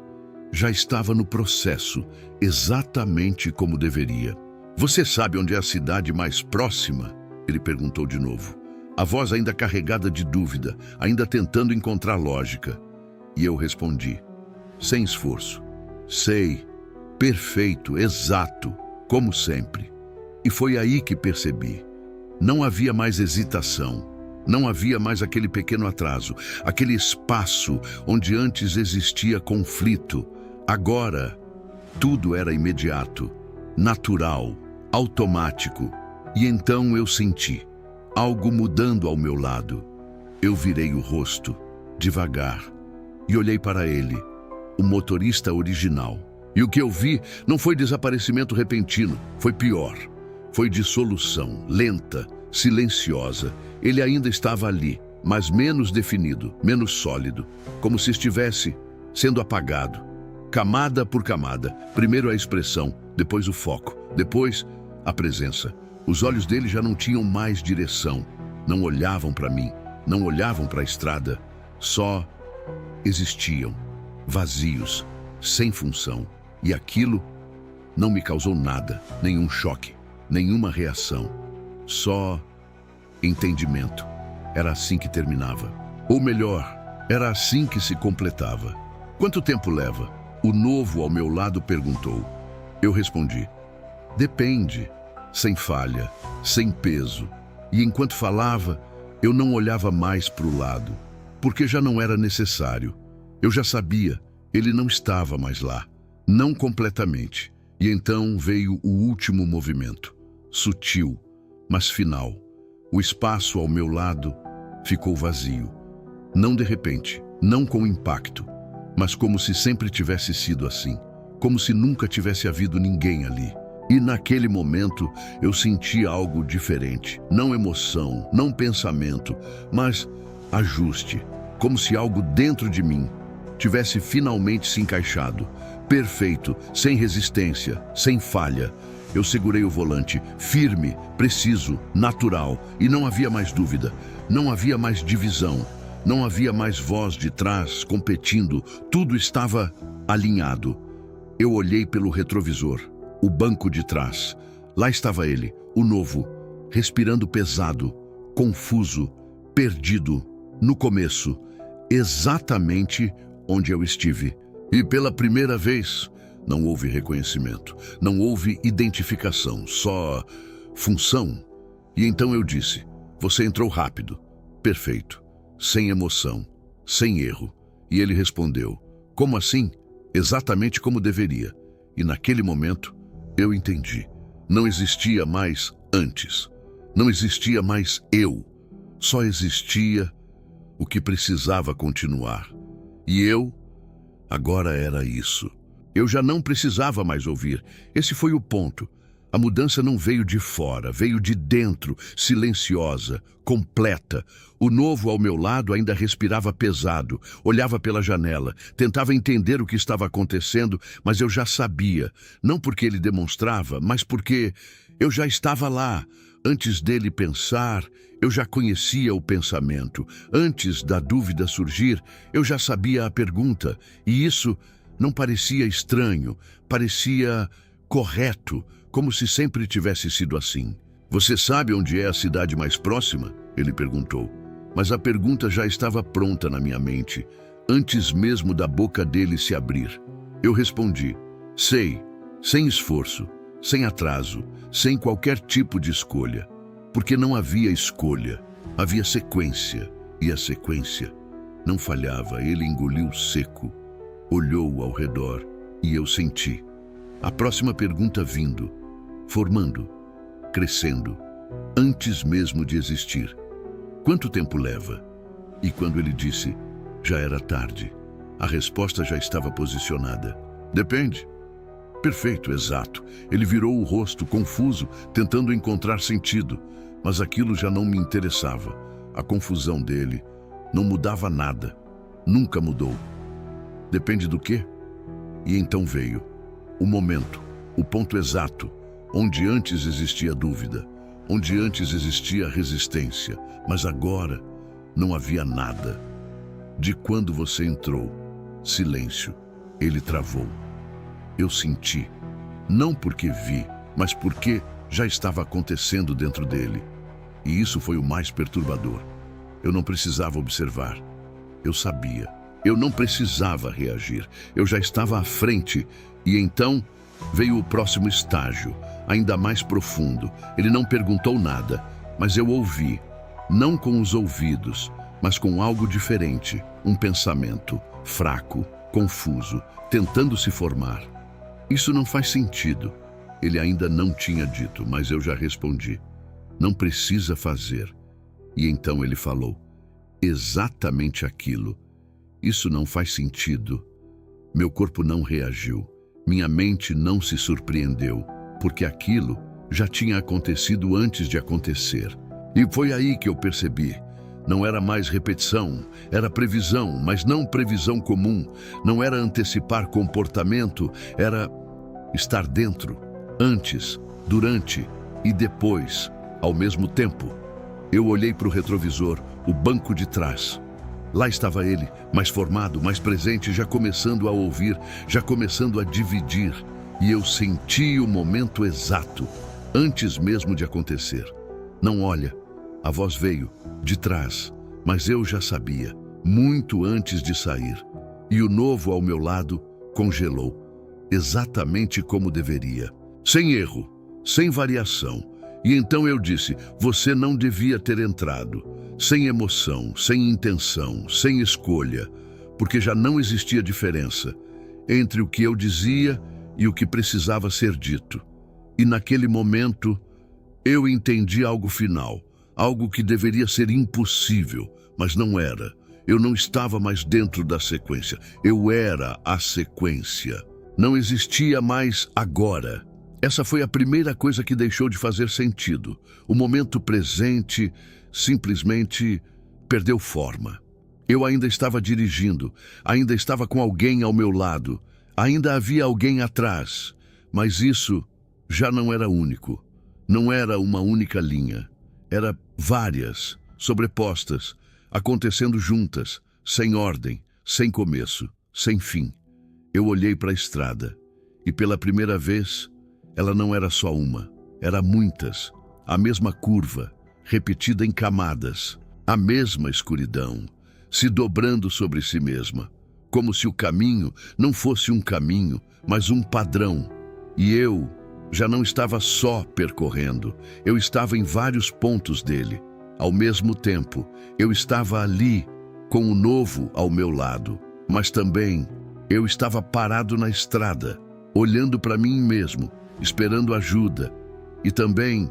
já estava no processo, exatamente como deveria. Você sabe onde é a cidade mais próxima? Ele perguntou de novo. A voz ainda carregada de dúvida, ainda tentando encontrar lógica. E eu respondi, sem esforço. Sei, perfeito, exato, como sempre. E foi aí que percebi. Não havia mais hesitação. Não havia mais aquele pequeno atraso, aquele espaço onde antes existia conflito. Agora, tudo era imediato, natural, automático. E então eu senti algo mudando ao meu lado. Eu virei o rosto, devagar, e olhei para ele, o motorista original. E o que eu vi não foi desaparecimento repentino, foi pior. Foi dissolução, lenta, silenciosa. Ele ainda estava ali, mas menos definido, menos sólido, como se estivesse sendo apagado. Camada por camada, primeiro a expressão, depois o foco, depois a presença. Os olhos dele já não tinham mais direção, não olhavam para mim, não olhavam para a estrada, só existiam, vazios, sem função. E aquilo não me causou nada, nenhum choque, nenhuma reação, só entendimento. Era assim que terminava. Ou melhor, era assim que se completava. Quanto tempo leva? O novo ao meu lado perguntou. Eu respondi, depende. Sem falha, sem peso. E enquanto falava, eu não olhava mais para o lado, porque já não era necessário. Eu já sabia, ele não estava mais lá, não completamente. E então veio o último movimento, sutil, mas final. O espaço ao meu lado ficou vazio. Não de repente, não com impacto, mas como se sempre tivesse sido assim, como se nunca tivesse havido ninguém ali. E naquele momento eu senti algo diferente, não emoção, não pensamento, mas ajuste, como se algo dentro de mim tivesse finalmente se encaixado, perfeito, sem resistência, sem falha. Eu segurei o volante, firme, preciso, natural, e não havia mais dúvida, não havia mais divisão, não havia mais voz de trás competindo, tudo estava alinhado. Eu olhei pelo retrovisor. O banco de trás. Lá estava ele, o novo, respirando pesado, confuso, perdido, no começo, exatamente onde eu estive. E pela primeira vez, não houve reconhecimento, não houve identificação, só função. E então eu disse, você entrou rápido, perfeito, sem emoção, sem erro. E ele respondeu, como assim? Exatamente como deveria. E naquele momento, eu entendi. Não existia mais antes. Não existia mais eu. Só existia o que precisava continuar. E eu, agora era isso. Eu já não precisava mais ouvir. Esse foi o ponto. A mudança não veio de fora, veio de dentro, silenciosa, completa. O novo ao meu lado ainda respirava pesado, olhava pela janela, tentava entender o que estava acontecendo, mas eu já sabia, não porque ele demonstrava, mas porque eu já estava lá. Antes dele pensar, eu já conhecia o pensamento. Antes da dúvida surgir, eu já sabia a pergunta. E isso não parecia estranho, parecia correto, como se sempre tivesse sido assim. Você sabe onde é a cidade mais próxima? Ele perguntou. Mas a pergunta já estava pronta na minha mente, antes mesmo da boca dele se abrir. Eu respondi, sei, sem esforço, sem atraso, sem qualquer tipo de escolha. Porque não havia escolha, havia sequência, e a sequência não falhava. Ele engoliu seco, olhou ao redor, e eu senti a próxima pergunta vindo, formando, crescendo, antes mesmo de existir. Quanto tempo leva? E quando ele disse, já era tarde, a resposta já estava posicionada. Depende. Perfeito, exato. Ele virou o rosto, confuso, tentando encontrar sentido, mas aquilo já não me interessava. A confusão dele não mudava nada, nunca mudou. Depende do quê? E então veio o momento, o ponto exato, onde antes existia dúvida, onde antes existia resistência, mas agora não havia nada. De quando você entrou, silêncio, ele travou. Eu senti, não porque vi, mas porque já estava acontecendo dentro dele. E isso foi o mais perturbador. Eu não precisava observar, eu sabia. Eu não precisava reagir, eu já estava à frente. E então veio o próximo estágio, ainda mais profundo. Ele não perguntou nada, mas eu ouvi, não com os ouvidos, mas com algo diferente, um pensamento fraco, confuso, tentando se formar. Isso não faz sentido. Ele ainda não tinha dito, mas eu já respondi. Não precisa fazer. E então ele falou, exatamente aquilo. Isso não faz sentido. Meu corpo não reagiu. Minha mente não se surpreendeu, porque aquilo já tinha acontecido antes de acontecer. E foi aí que eu percebi. Não era mais repetição, era previsão, mas não previsão comum. Não era antecipar comportamento, era estar dentro, antes, durante e depois, ao mesmo tempo. Eu olhei para o retrovisor, o banco de trás. Lá estava ele, mais formado, mais presente, já começando a ouvir, já começando a dividir. E eu senti o momento exato, antes mesmo de acontecer. Não olha, a voz veio, de trás, mas eu já sabia, muito antes de sair. E o novo ao meu lado congelou, exatamente como deveria. Sem erro, sem variação. E então eu disse, você não devia ter entrado. Sem emoção, sem intenção, sem escolha, porque já não existia diferença entre o que eu dizia e o que precisava ser dito. E naquele momento, eu entendi algo final, algo que deveria ser impossível, mas não era. Eu não estava mais dentro da sequência, eu era a sequência. Não existia mais agora. Essa foi a primeira coisa que deixou de fazer sentido. O momento presente simplesmente perdeu forma. Eu ainda estava dirigindo, ainda estava com alguém ao meu lado, ainda havia alguém atrás, mas isso já não era único. Não era uma única linha. Era várias, sobrepostas, acontecendo juntas, sem ordem, sem começo, sem fim. Eu olhei para a estrada e pela primeira vez, ela não era só uma, era muitas, a mesma curva, repetida em camadas, a mesma escuridão, se dobrando sobre si mesma, como se o caminho não fosse um caminho, mas um padrão. E eu já não estava só percorrendo, eu estava em vários pontos dele. Ao mesmo tempo, eu estava ali, com o novo ao meu lado, mas também eu estava parado na estrada, olhando para mim mesmo, esperando ajuda, e também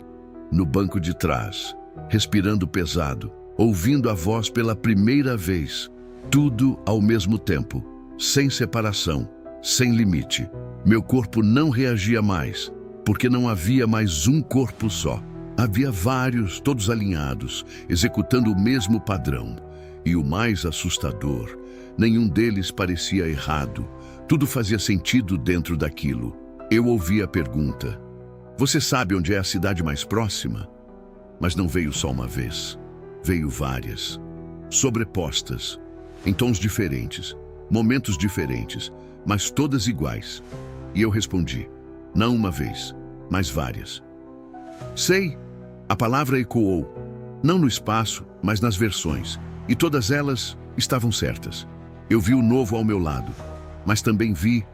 no banco de trás, respirando pesado, ouvindo a voz pela primeira vez, tudo ao mesmo tempo, sem separação, sem limite. Meu corpo não reagia mais, porque não havia mais um corpo só. Havia vários, todos alinhados, executando o mesmo padrão. E o mais assustador, nenhum deles parecia errado. Tudo fazia sentido dentro daquilo. Eu ouvi a pergunta: "Você sabe onde é a cidade mais próxima?" Mas não veio só uma vez. Veio várias, sobrepostas, em tons diferentes, momentos diferentes, mas todas iguais. E eu respondi: "Não uma vez, mas várias." "Sei." A palavra ecoou, não no espaço, mas nas versões, e todas elas estavam certas. Eu vi o novo ao meu lado, mas também vi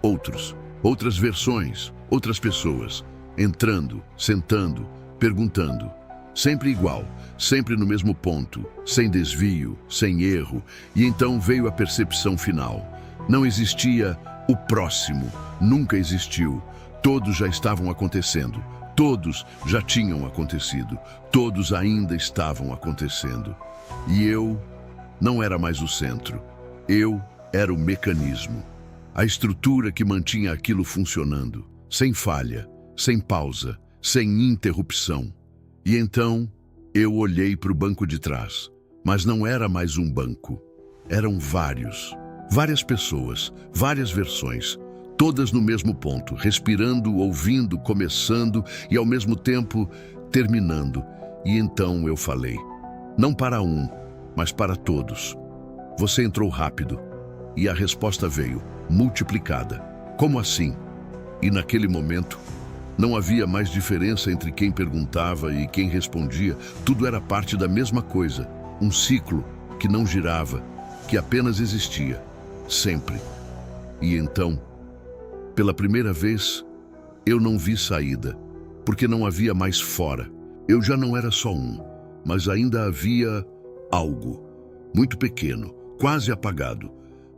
outras versões, outras pessoas, entrando, sentando, perguntando. Sempre igual, sempre no mesmo ponto, sem desvio, sem erro. E então veio a percepção final. Não existia o próximo, nunca existiu. Todos já estavam acontecendo. Todos já tinham acontecido, todos ainda estavam acontecendo. E eu não era mais o centro, eu era o mecanismo, a estrutura que mantinha aquilo funcionando, sem falha, sem pausa, sem interrupção. E então eu olhei para o banco de trás, mas não era mais um banco, eram várias pessoas, várias versões, todas no mesmo ponto, respirando, ouvindo, começando e ao mesmo tempo terminando. E então eu falei: "Não para um, mas para todos." Você entrou rápido e a resposta veio, multiplicada. Como assim? E naquele momento, não havia mais diferença entre quem perguntava e quem respondia. Tudo era parte da mesma coisa, um ciclo que não girava, que apenas existia, sempre. E então, pela primeira vez, eu não vi saída, porque não havia mais fora. Eu já não era só um, mas ainda havia algo, muito pequeno, quase apagado,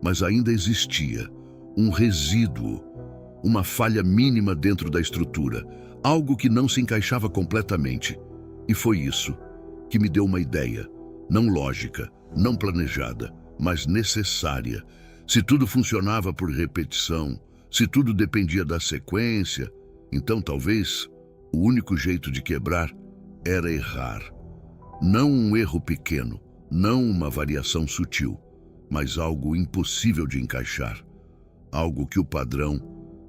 mas ainda existia, um resíduo, uma falha mínima dentro da estrutura, algo que não se encaixava completamente. E foi isso que me deu uma ideia, não lógica, não planejada, mas necessária. Se tudo funcionava por repetição, se tudo dependia da sequência, então talvez o único jeito de quebrar era errar. Não um erro pequeno, não uma variação sutil, mas algo impossível de encaixar, algo que o padrão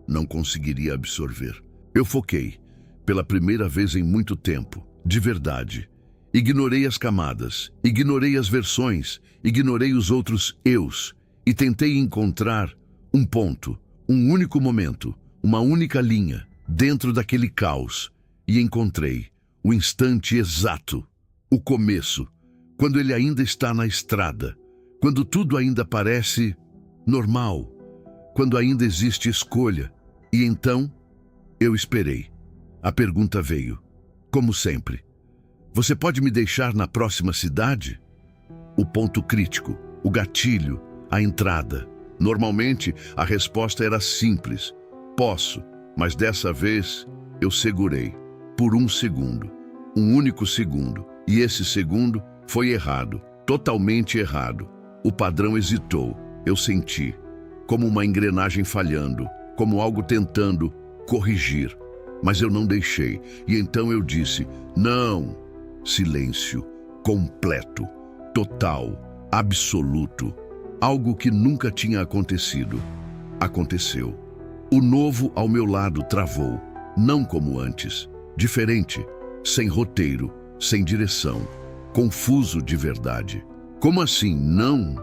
não conseguiria absorver. Eu foquei, pela primeira vez em muito tempo, de verdade. Ignorei as camadas, ignorei as versões, ignorei os outros eus e tentei encontrar um ponto, um único momento, uma única linha, dentro daquele caos. E encontrei o instante exato, o começo, quando ele ainda está na estrada, quando tudo ainda parece normal, quando ainda existe escolha. E então, eu esperei. A pergunta veio, como sempre: "Você pode me deixar na próxima cidade?" O ponto crítico, o gatilho, a entrada. Normalmente, a resposta era simples: "Posso", mas dessa vez eu segurei, por um segundo, um único segundo, e esse segundo foi errado, totalmente errado. O padrão hesitou, eu senti, como uma engrenagem falhando, como algo tentando corrigir, mas eu não deixei, e então eu disse: "Não." Silêncio, completo, total, absoluto. Algo que nunca tinha acontecido. Aconteceu. O novo ao meu lado travou, não como antes, diferente, sem roteiro, sem direção, confuso de verdade. Como assim, não?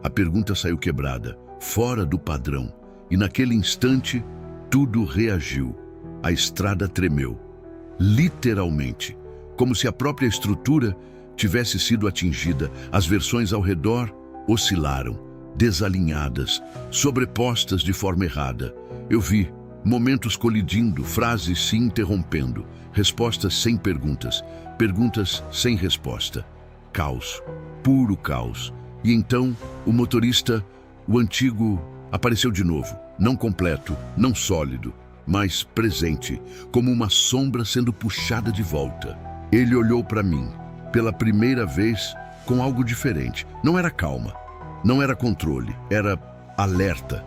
A pergunta saiu quebrada, fora do padrão, e naquele instante, tudo reagiu. A estrada tremeu, literalmente, como se a própria estrutura tivesse sido atingida. As versões ao redor oscilaram, desalinhadas, sobrepostas de forma errada. Eu vi momentos colidindo, frases se interrompendo, respostas sem perguntas, perguntas sem resposta. Caos, puro caos. E então, o motorista, o antigo, apareceu de novo, não completo, não sólido, mas presente, como uma sombra sendo puxada de volta. Ele olhou para mim, pela primeira vez, com algo diferente. Não era calma, não era controle, era alerta.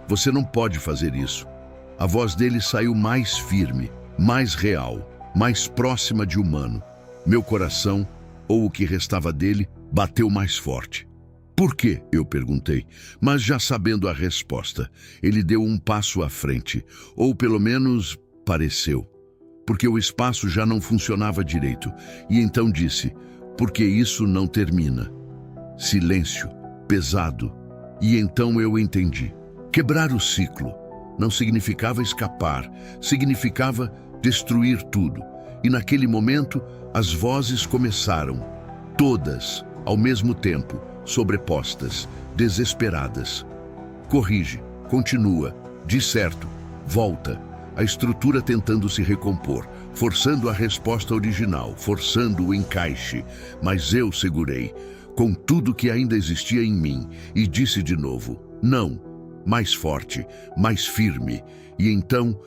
"Você não pode fazer isso." A voz dele saiu mais firme, mais real, mais próxima de humano. Meu coração, ou o que restava dele, bateu mais forte. Por quê? Eu perguntei, mas já sabendo a resposta. Ele deu um passo à frente, ou pelo menos pareceu, porque o espaço já não funcionava direito. E então disse, porque isso não termina. Silêncio, pesado. E então eu entendi. Quebrar o ciclo não significava escapar, significava destruir tudo. E naquele momento, as vozes começaram, todas, ao mesmo tempo, sobrepostas, desesperadas. Corrige, continua, diz certo, volta. A estrutura tentando se recompor, forçando a resposta original, forçando o encaixe. Mas eu segurei, com tudo que ainda existia em mim, e disse de novo, não, mais forte, mais firme. E então,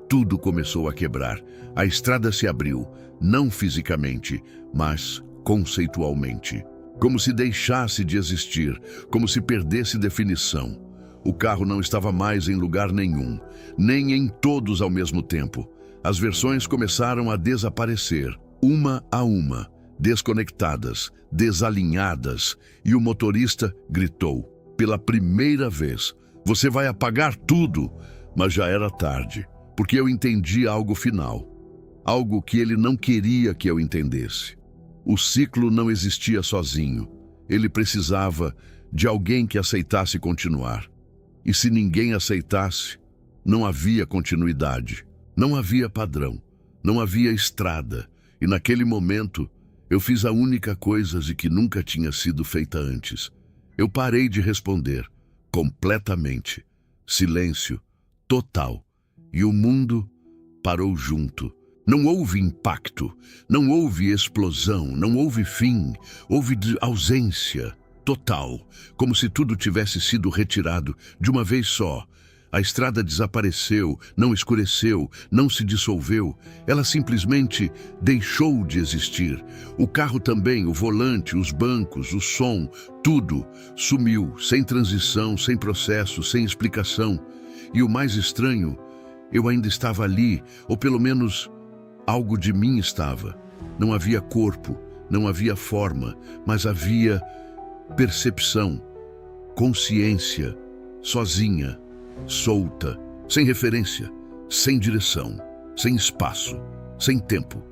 tudo começou a quebrar. A estrada se abriu, não fisicamente, mas conceitualmente. Como se deixasse de existir, como se perdesse definição. O carro não estava mais em lugar nenhum, nem em todos ao mesmo tempo. As versões começaram a desaparecer, uma a uma, desconectadas, desalinhadas, e o motorista gritou, pela primeira vez, você vai apagar tudo, mas já era tarde, porque eu entendi algo final, algo que ele não queria que eu entendesse. O ciclo não existia sozinho, ele precisava de alguém que aceitasse continuar. E se ninguém aceitasse, não havia continuidade, não havia padrão, não havia estrada. E naquele momento, eu fiz a única coisa de que nunca tinha sido feita antes. Eu parei de responder, completamente. Silêncio, total. E o mundo parou junto. Não houve impacto, não houve explosão, não houve fim, houve ausência. Total, como se tudo tivesse sido retirado de uma vez só. A estrada desapareceu, não escureceu, não se dissolveu. Ela simplesmente deixou de existir. O carro também, o volante, os bancos, o som, tudo sumiu, sem transição, sem processo, sem explicação. E o mais estranho, eu ainda estava ali, ou pelo menos algo de mim estava. Não havia corpo, não havia forma, mas havia percepção, consciência, sozinha, solta, sem referência, sem direção, sem espaço, sem tempo.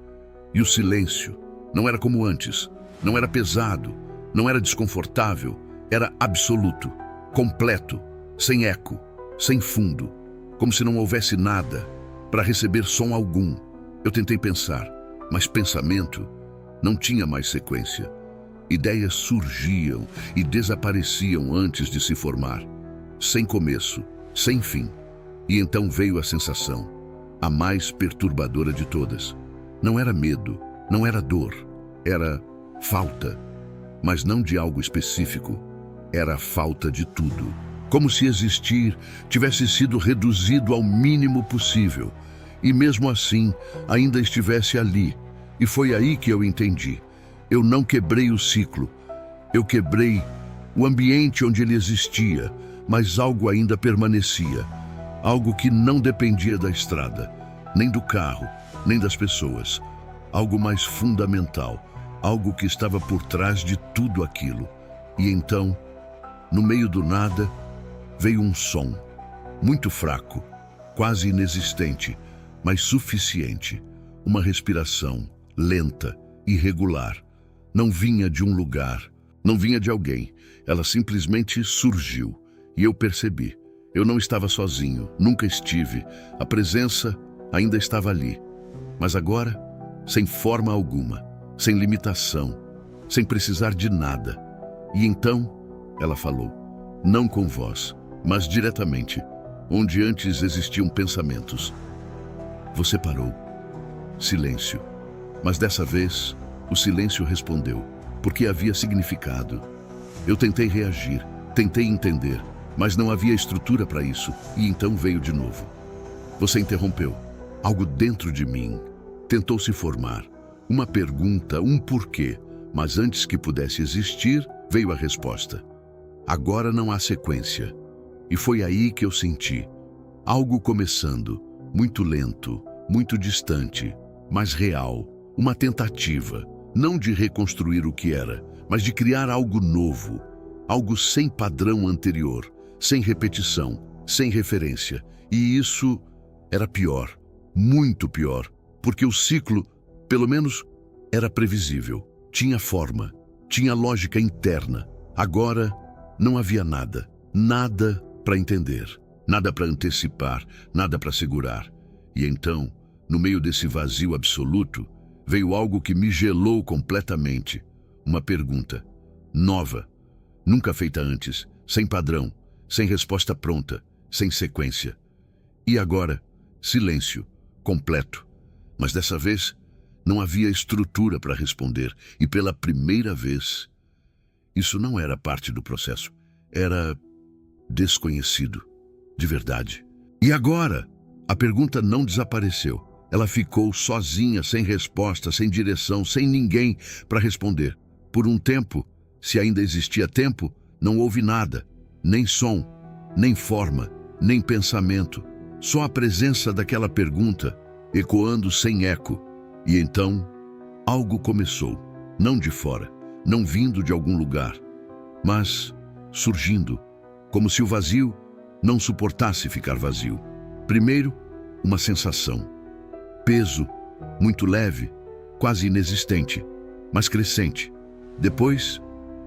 E o silêncio não era como antes, não era pesado, não era desconfortável, era absoluto, completo, sem eco, sem fundo, como se não houvesse nada para receber som algum. Eu tentei pensar, mas pensamento não tinha mais sequência. Ideias surgiam e desapareciam antes de se formar, sem começo, sem fim. E então veio a sensação, a mais perturbadora de todas. Não era medo, não era dor, era falta, mas não de algo específico. Era a falta de tudo, como se existir tivesse sido reduzido ao mínimo possível, e mesmo assim ainda estivesse ali. E foi aí que eu entendi. Eu não quebrei o ciclo, eu quebrei o ambiente onde ele existia, mas algo ainda permanecia, algo que não dependia da estrada, nem do carro, nem das pessoas, algo mais fundamental, algo que estava por trás de tudo aquilo. E então, no meio do nada, veio um som, muito fraco, quase inexistente, mas suficiente, uma respiração lenta, irregular. Não vinha de um lugar, não vinha de alguém, ela simplesmente surgiu. E eu percebi, eu não estava sozinho, nunca estive, a presença ainda estava ali. Mas agora, sem forma alguma, sem limitação, sem precisar de nada. E então, ela falou, não com voz, mas diretamente, onde antes existiam pensamentos. Você parou. Silêncio. Mas dessa vez, o silêncio respondeu, porque havia significado. Eu tentei reagir, tentei entender, mas não havia estrutura para isso, e então veio de novo. Você interrompeu. Algo dentro de mim tentou se formar. Uma pergunta, um porquê, mas antes que pudesse existir, veio a resposta. Agora não há sequência. E foi aí que eu senti. Algo começando, muito lento, muito distante, mas real. Uma tentativa, não de reconstruir o que era, mas de criar algo novo. Algo sem padrão anterior, sem repetição, sem referência. E isso era pior, muito pior, porque o ciclo, pelo menos, era previsível. Tinha forma, tinha lógica interna. Agora, não havia nada, nada para entender, nada para antecipar, nada para segurar. E então, no meio desse vazio absoluto, veio algo que me gelou completamente. Uma pergunta, nova, nunca feita antes, sem padrão, sem resposta pronta, sem sequência. E agora, silêncio, completo. Mas dessa vez, não havia estrutura para responder. E pela primeira vez, isso não era parte do processo. Era desconhecido, de verdade. E agora, a pergunta não desapareceu. Ela ficou sozinha, sem resposta, sem direção, sem ninguém para responder. Por um tempo, se ainda existia tempo, não houve nada. Nem som, nem forma, nem pensamento. Só a presença daquela pergunta, ecoando sem eco. E então, algo começou. Não de fora, não vindo de algum lugar, mas surgindo, como se o vazio não suportasse ficar vazio. Primeiro, uma sensação. Peso, muito leve, quase inexistente, mas crescente. Depois,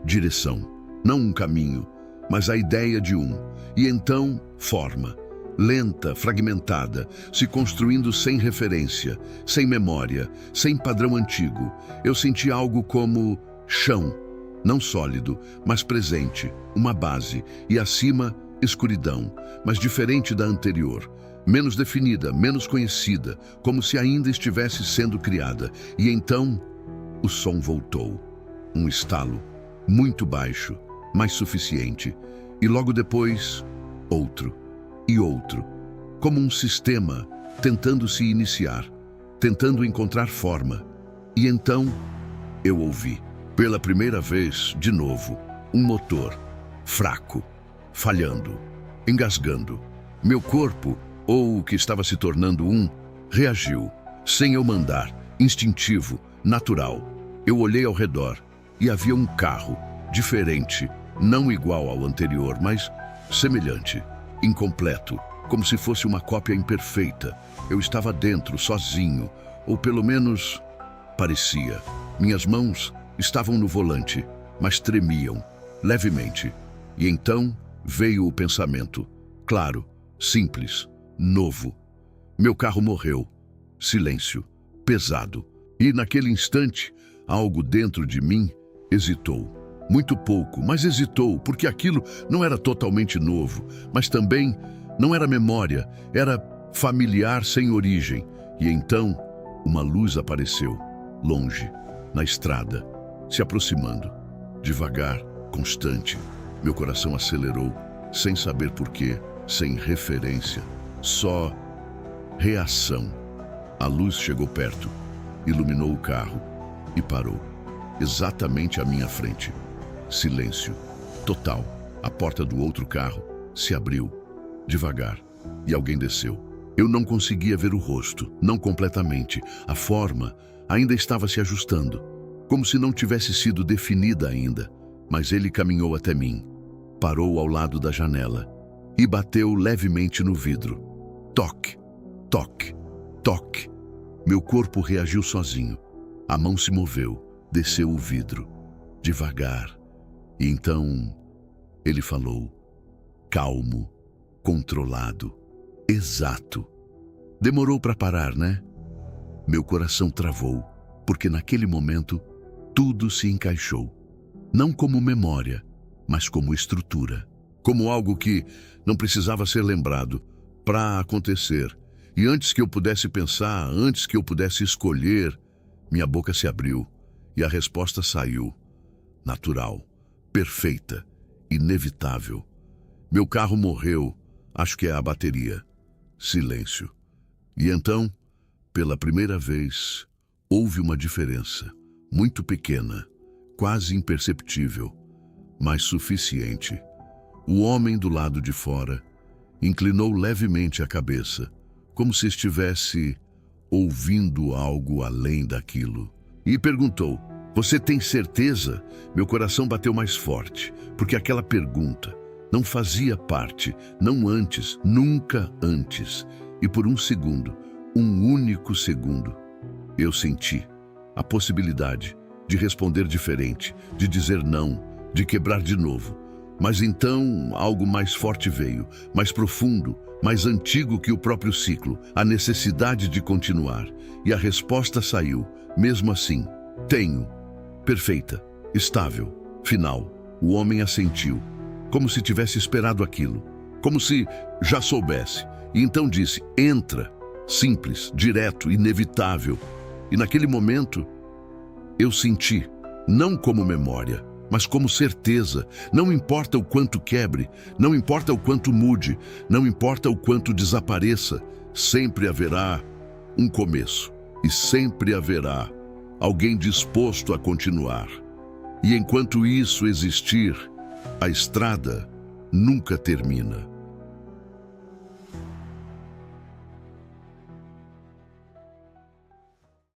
direção. Não um caminho, mas a ideia de um. E então, forma. Lenta, fragmentada, se construindo sem referência, sem memória, sem padrão antigo. Eu senti algo como chão, não sólido, mas presente, uma base, e acima, escuridão, mas diferente da anterior. Menos definida, menos conhecida, como se ainda estivesse sendo criada. E então, o som voltou. Um estalo, muito baixo, mas suficiente. E logo depois, outro. E outro, como um sistema tentando se iniciar, tentando encontrar forma. E então eu ouvi, pela primeira vez, de novo, um motor, fraco, falhando, engasgando. Meu corpo, ou o que estava se tornando reagiu, sem eu mandar, instintivo, natural. Eu olhei ao redor e havia um carro, diferente, não igual ao anterior, mas semelhante. Incompleto, como se fosse uma cópia imperfeita. Eu estava dentro, sozinho, ou pelo menos parecia. Minhas mãos estavam no volante, mas tremiam, levemente. E então veio o pensamento, claro, simples, novo. Meu carro morreu. Silêncio, pesado. E naquele instante, algo dentro de mim hesitou. Muito pouco, mas hesitou, porque aquilo não era totalmente novo, mas também não era memória, era familiar sem origem. E então, uma luz apareceu, longe, na estrada, se aproximando. Devagar, constante, meu coração acelerou, sem saber porquê, sem referência, só reação. A luz chegou perto, iluminou o carro e parou, exatamente à minha frente. Silêncio, total. A porta do outro carro se abriu, devagar, e alguém desceu. Eu não conseguia ver o rosto, não completamente. A forma ainda estava se ajustando, como se não tivesse sido definida ainda. Mas ele caminhou até mim, parou ao lado da janela e bateu levemente no vidro. Toque, toque, toque. Meu corpo reagiu sozinho. A mão se moveu, desceu o vidro, devagar. E então, ele falou, calmo, controlado, exato. Demorou para parar, né? Meu coração travou, porque naquele momento, tudo se encaixou. Não como memória, mas como estrutura. Como algo que não precisava ser lembrado para acontecer. E antes que eu pudesse pensar, antes que eu pudesse escolher, minha boca se abriu e a resposta saiu. Natural. Perfeita, inevitável. Meu carro morreu, acho que é a bateria. Silêncio. E então, pela primeira vez, houve uma diferença, muito pequena, quase imperceptível, mas suficiente. O homem do lado de fora Inclinou levemente a cabeça, como se estivesse ouvindo algo além daquilo. E perguntou: "Você tem certeza?" Meu coração bateu mais forte, porque aquela pergunta não fazia parte, não antes, nunca antes. E por um segundo, um único segundo, eu senti a possibilidade de responder diferente, de dizer não, de quebrar de novo. Mas então algo mais forte veio, mais profundo, mais antigo que o próprio ciclo, a necessidade de continuar. E a resposta saiu, mesmo assim: "Tenho." Perfeita, estável, final. O homem assentiu, como se tivesse esperado aquilo, como se já soubesse. E então disse: "Entra." Simples, direto, inevitável. E naquele momento, eu senti, não como memória, mas como certeza. Não importa o quanto quebre, não importa o quanto mude, não importa o quanto desapareça, sempre haverá um começo. E sempre haverá alguém disposto a continuar. E enquanto isso existir, a estrada nunca termina.